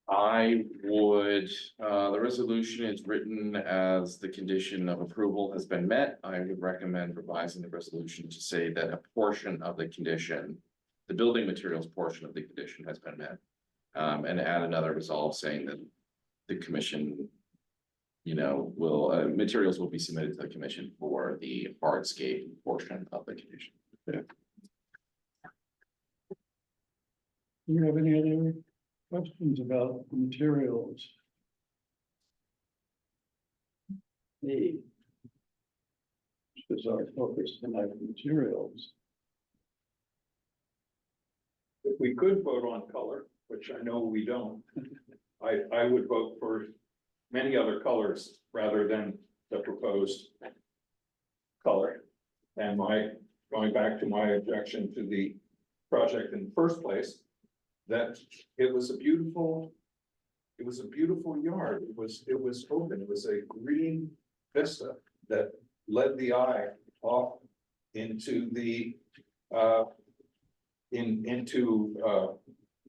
I would, the resolution is written as the condition of approval has been met. I would recommend revising the resolution to say that a portion of the condition, the building materials portion of the condition has been met. And add another resolve saying that the commission, materials will be submitted to the commission for the hardscape portion of the condition. Do you have any other questions about the materials? Me. This is our focus tonight, materials. If we could vote on color, which I know we don't, I would vote for many other colors rather than the proposed color. And going back to my objection to the project in the first place, that it was a beautiful yard. It was open. It was a green vista that led the eye off into the into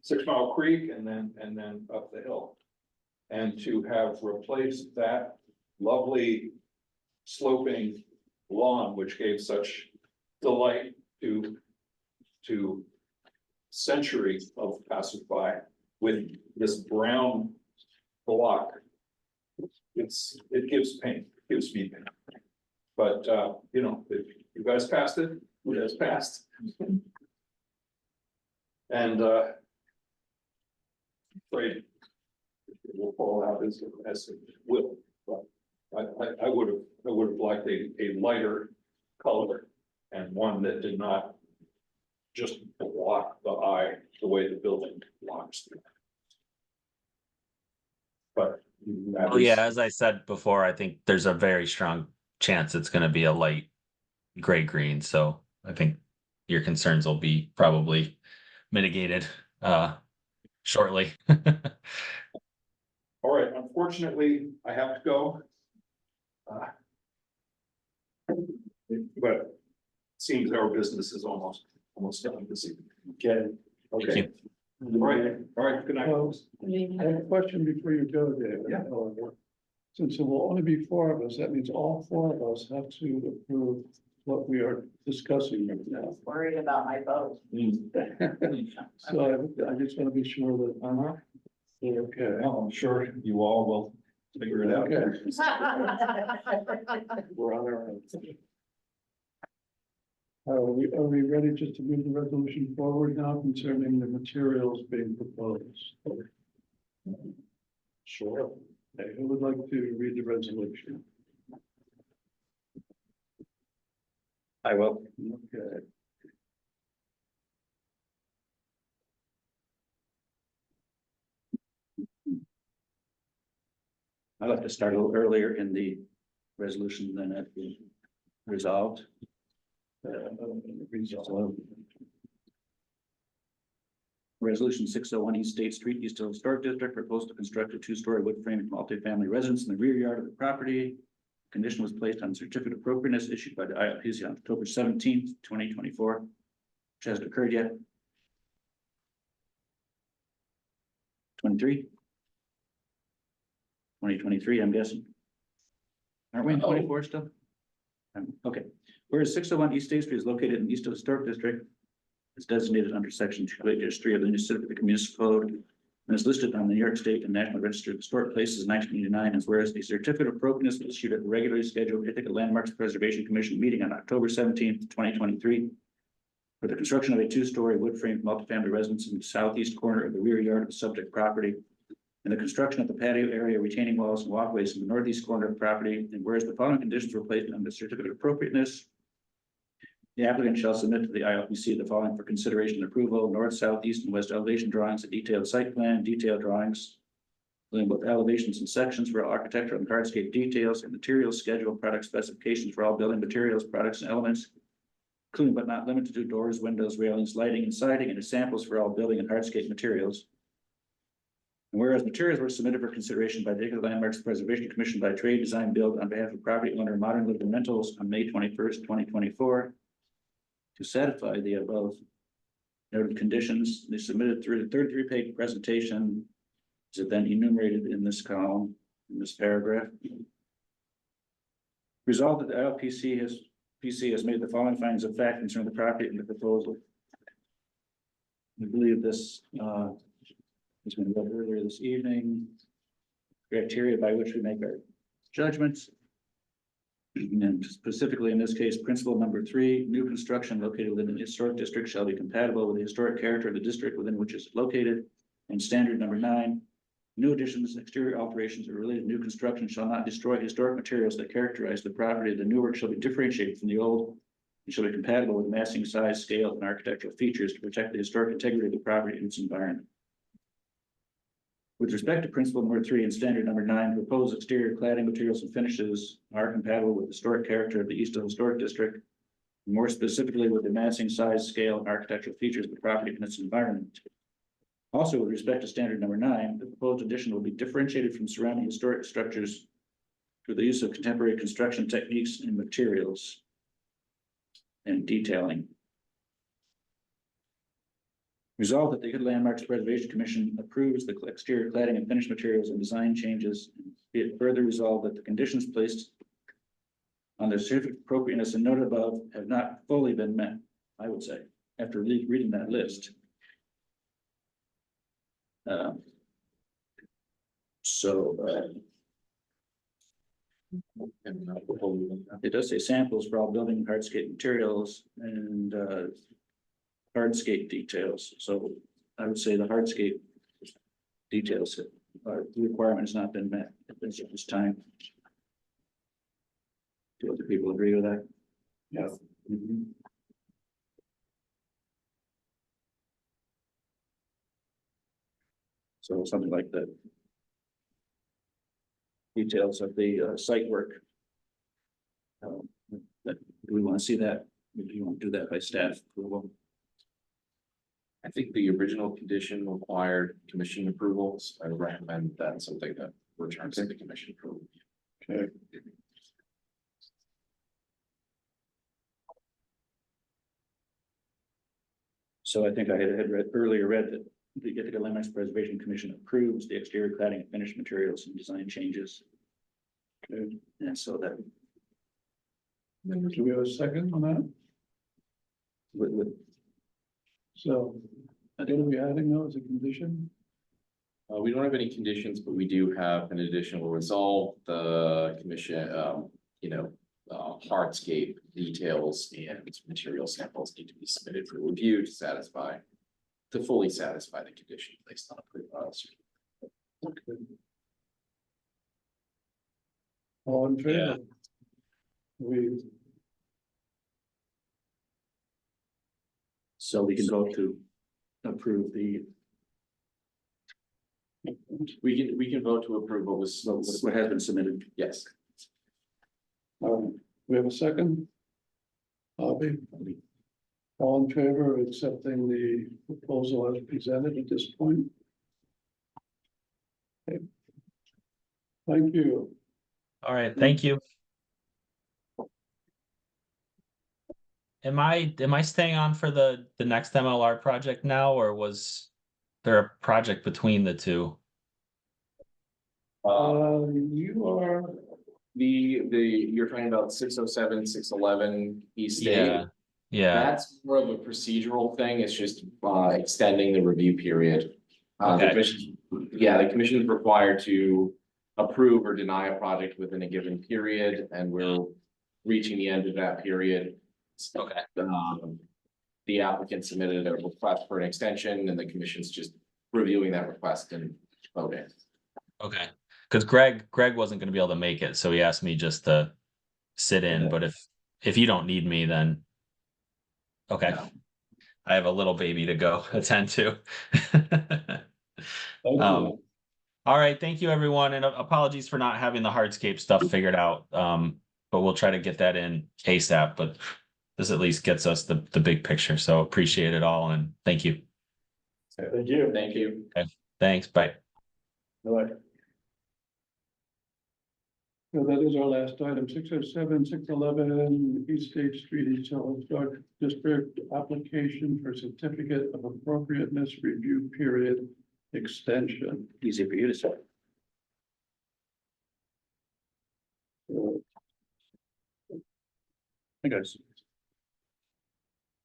6 Mile Creek and then up the hill. And to have replaced that lovely sloping lawn, which gave such delight to centuries of passersby, with this brown block. It gives pain, it gives me pain. But if you guys passed it, it has passed. And afraid it will fall out as it will, but I would have liked a lighter color and one that did not just block the eye the way the building blocks. But that Oh, is- yeah, as I said before, I think there's a very strong chance it's going to be a light gray green, so I think your concerns will be probably mitigated shortly. All right, unfortunately, I have to go. But it seems our business is almost done this evening. Okay. Okay, All right, good night. Well, I have a question before you go, David. Yeah. Since it will only be four of us, that means all four of us have to approve what we are discussing right now. Worried about my vote. So I just want to be sure that okay. Well, I'm sure you all will figure it out. Okay. We're on our own. Are we ready just to move the resolution forward now concerning the materials being proposed? Sure. Okay, who would like to read the resolution? I will. Okay. I'd like to start a little earlier in the resolution than it was resolved. So, Resolution 601 East State Street, East Hill Historic District, proposed to construct a two-story wood frame multifamily residence in the rear yard of the property. Condition was placed on certificate of appropriateness issued by the ILPC on October 17th, 2024, which hasn't occurred yet. 2023, I'm guessing. Aren't we in 24 still? Okay, whereas 601 East State Street is located in the East Hill Historic District. It's designated under section 283 of the New Certificate of Municipal Code and is listed on the New York State and National Register of Historic Places in 1989, as whereas the certificate of appropriateness was issued at the regularly scheduled Ithaca Landmarks Preservation Commission meeting on October 17th, 2023. For the construction of a two-story wood-framed multifamily residence in the southeast corner of the rear yard of the subject property, and the construction of the patio area, retaining walls and walkways in the northeast corner of the property, and whereas the following conditions were placed on the certificate of appropriateness, the applicant shall submit to the ILPC the following for consideration and approval: north, south, east, and west elevation drawings, a detailed site plan, detailed drawings, including both elevations and sections for all architectural and hardscape details, and materials schedule, product specifications for all building materials, products, and elements, including but not limited to doors, windows, railings, lighting, and siding, and samples for all building and hardscape materials. And whereas materials were submitted for consideration by the Ithaca Landmarks Preservation Commission by Trade Design Build on behalf of property owner Modern Living Rentals on May 21st, 2024. To satisfy the above noted conditions, they submitted through the 33-page presentation. Is it then enumerated in this column, in this paragraph? Resolved that the ILPC has made the following findings of fact concerning the property and the proposal. I believe this has been read earlier this evening. Criteria by which we make our judgments. And specifically in this case, principle number 3, new construction located within the historic district shall be compatible with the historic character of the district within which it's located. And standard number 9, new additions, exterior alterations, or related new construction shall not destroy historic materials that characterize the property. The new work shall be differentiated from the old and shall be compatible with massing, size, scale, and architectural features to protect the historic integrity of the property and its environment. With respect to principle number 3 and standard number 9, proposed exterior cladding materials and finishes are compatible with the historic character of the East Hill Historic District, more specifically with the massing, size, scale, and architectural features of the property and its environment. Also, with respect to standard number 9, the proposed addition will be differentiated from surrounding historic structures through the use of contemporary construction techniques and materials and detailing. Resolved that the Ithaca Landmarks Preservation Commission approves the exterior cladding and finish materials and design changes. Be it further resolved that the conditions placed on the certificate of appropriateness and noted above have not fully been met, I would say, after reading that list. It does say samples for all building and hardscape materials and hardscape details. So I would say the hardscape details, the requirement has not been met at this time. Do other people agree with that? Yeah. So something like the details of the site work. Do we want to see that? Do you want to do that by staff approval? I think the original condition required commission approvals. I would recommend that something that returns to the commission approval. Okay. So I think I had read earlier that the Ithaca Landmarks Preservation Commission approves the exterior cladding and finished materials and design changes. Okay. And so that Do we have a second on that? with So, what are we adding now as a condition? We don't have any conditions, but we do have an additional resolve. The commission, hardscape details and material samples need to be submitted for review to fully satisfy the condition placed on us. Okay. All in favor? We, so we can vote to approve the We can vote to approve what was, what has been submitted. yes. we have a second? Bobby? All in favor of accepting the proposal as presented at this point? Okay. Thank you. All right, thank you. Am I staying on for the next MLR project now, or was there a project between the two? You are, You're talking about 607, 611 East State. Yeah, yeah, That's more of a procedural thing. It's just extending the review period. Okay. The commission is required to approve or deny a project within a given period, and we're reaching the end of that period. okay, The applicant submitted a request for an extension, and the commission's just reviewing that request and voting. okay. Because Greg wasn't gonna be able to make it, so he asked me just to sit in, Yeah. but if you don't need me, then okay. No. I have a little baby to go attend to. thank you. All right, thank you, everyone, and apologies for not having the hardscape stuff figured out. But we'll try to get that in ASAP, but this at least gets us the big picture, so appreciate it all, and thank you. Thank you. Thank you. Thanks, bye. So that is our last item, 607, 611 East State Street, East Hill Historic District, application for certificate of appropriateness review period extension. Easy for you to say. Hey, guys.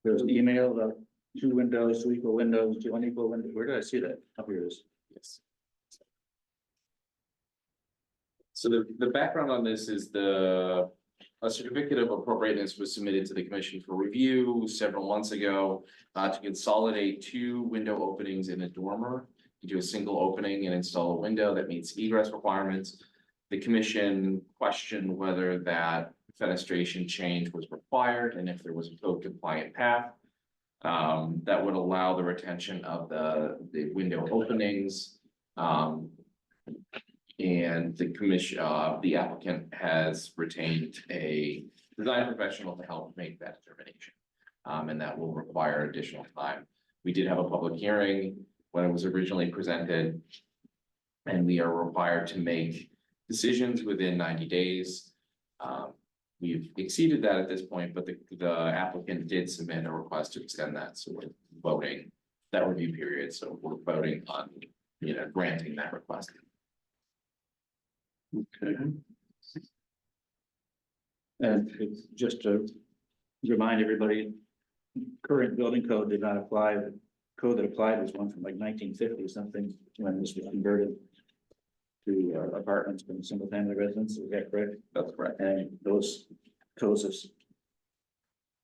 There's an email about 2 windows, 2 equal windows, 2 unequal windows. Where did I see that? Up here it is. Yes. So the background on this is a certificate of appropriateness was submitted to the commission for review several months ago to consolidate 2 window openings in a dormer into a single opening and install a window that meets egress requirements. The commission questioned whether that fenestration change was required and if there was a code compliant path that would allow the retention of the window openings. And the commission, the applicant has retained a design professional to help make that determination. And that will require additional time. We did have a public hearing when it was originally presented. And we are required to make decisions within 90 days. We've exceeded that at this point, but the applicant did submit a request to extend that, so we're voting that review period, so we're voting on, granting that request. Okay. And it's just to remind everybody, current building code did not apply. The code that applied was one from like 1950 something, when this was converted to apartments from single family residence. Is that correct? That's correct. And those codes have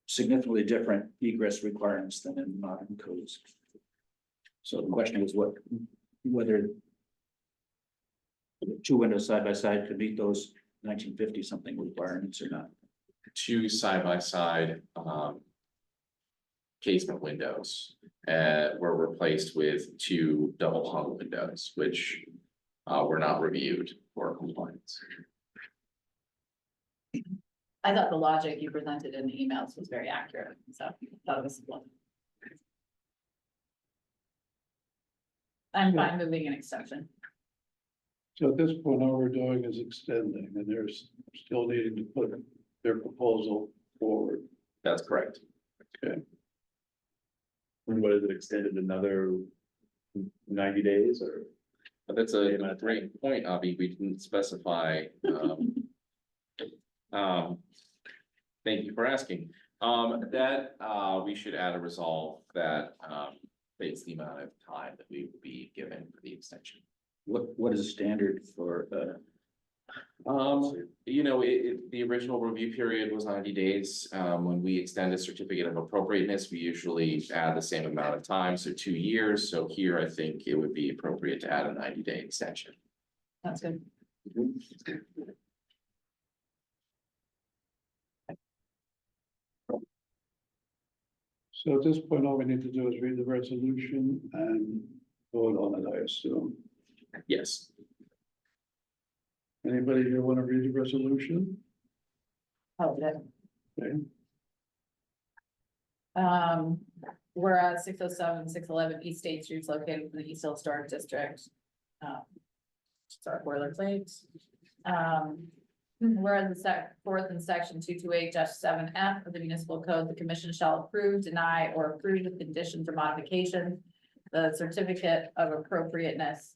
significantly different egress requirements than in modern codes. So the question was whether 2 windows side by side could meet those 1950 something requirements or not. 2 side-by-side casement windows were replaced with 2 double hung windows, which were not reviewed for compliance. I thought the logic you presented in the emails was very accurate, so I thought it was. I'm fine moving an extension. So at this point, all we're doing is extending, and they're still needing to put their proposal forward. That's correct. And what is it extended another 90 days or? But that's a great point, Avi. We didn't specify, thank you for asking. We should add a resolve that, states the amount of time that we would be given for the extension. What is the standard for, You know, the original review period was 90 days. When we extend a certificate of appropriateness, we usually add the same amount of time, so 2 years. So here, I think it would be appropriate to add a 90-day extension. That's good. So at this point, all we need to do is read the resolution and vote on it, I assume. Yes. Anybody here want to read the resolution? Oh, good. Okay. Whereas 607, 611 East State Street is located in the East Hill Historic District. Sorry, boilerplate. Whereas the fourth in section 228-7F of the municipal code, the commission shall approve, deny, or approve with conditions or modifications the certificate of appropriateness.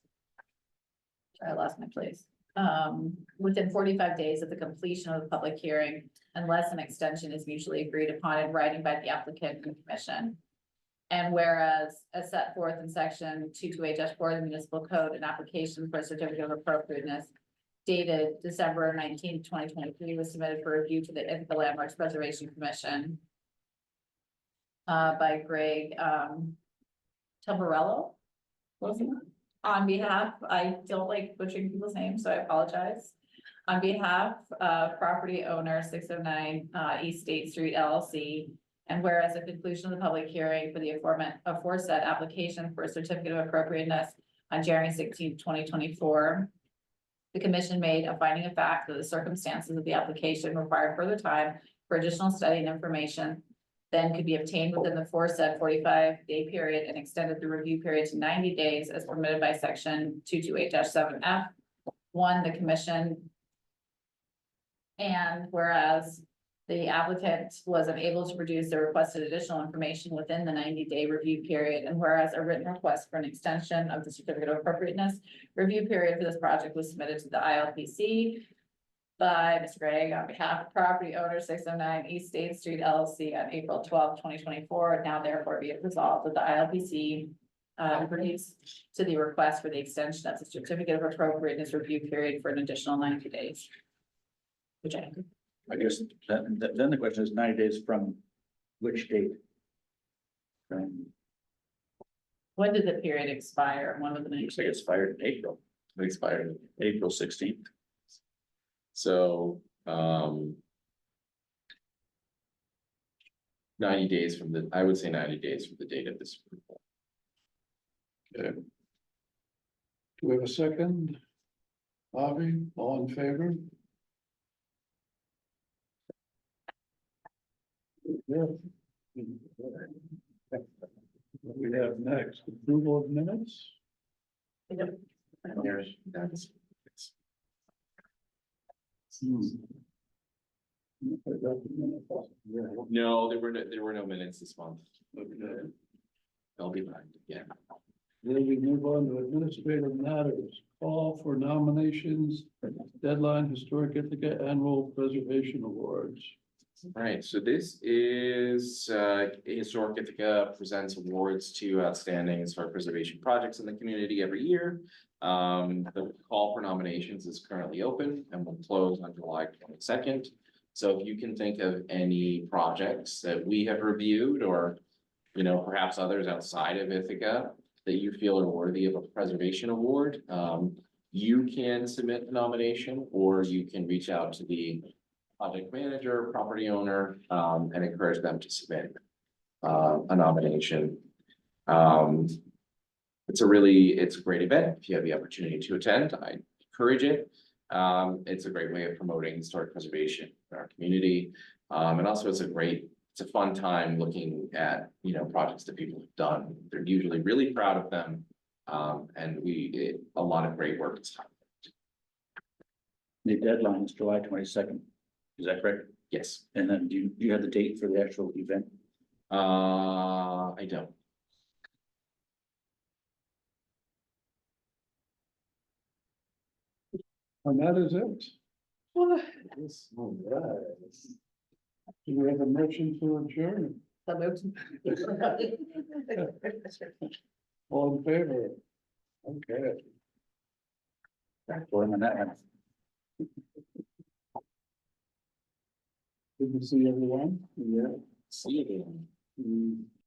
I lost my place. Within 45 days of the completion of the public hearing, unless an extension is mutually agreed upon in writing by the applicant and commission. And whereas, as set forth in section 228-4 of the municipal code, an application for a certificate of appropriateness dated December 19, 2023 was submitted for review to the Ithaca Landmarks Preservation Commission by Greg Tamburello. On behalf, I don't like butchering people's names, so I apologize. On behalf of property owner 609 East State Street LLC. And whereas at the conclusion of the public hearing for the aforesaid application for a certificate of appropriateness on January 16, 2024. The commission made a finding of fact that the circumstances of the application required further time for additional study and information then could be obtained within the aforesaid 45-day period and extended the review period to 90 days as permitted by section 228-7F. One, the commission. And whereas the applicant was unable to produce the requested additional information within the 90-day review period, and whereas a written request for an extension of the certificate of appropriateness review period for this project was submitted to the ILPC by Mr. Gregg on behalf of property owner 609 East State Street LLC on April 12, 2024. Now therefore be it resolved that the ILPC agrees to the request for the extension of the certificate of appropriateness review period for an additional 90 days. Which I guess, then the question is 90 days from which date? when did the period expire? When was the Looks next? like it's expired in April, It expired. April 16th. So, 90 days from I would say 90 days from the date of this approval. Okay. Do we have a second? Avi, all in favor? Yeah. What we have next, approval of minutes? That's. No, there were no minutes this month. Okay. They'll be fine, yeah. Then we move on to administrative matters. Call for nominations, deadline, Historic Ithaca Annual Preservation Awards. All right, so this is Historic Ithaca presents awards to outstanding historic preservation projects in the community every year. The call for nominations is currently open and will close on July 22nd. So if you can think of any projects that we have reviewed or, you know, perhaps others outside of Ithaca that you feel are worthy of a preservation award, you can submit the nomination or you can reach out to the project manager, property owner, and encourage them to submit a nomination. It's a great event. If you have the opportunity to attend, I encourage it. It's a great way of promoting historic preservation in our community. And also it's a fun time looking at, you know, projects that people have done. They're usually really proud of them. And a lot of great work is done. The deadline is July 22nd. Is that correct? Yes, And then do you have the date for the actual event? I don't. And that is it. Do we have a motion to adjourn? So moved. All in favor? Okay. Going on that one. Good to see everyone. Yeah. See you again. Mm.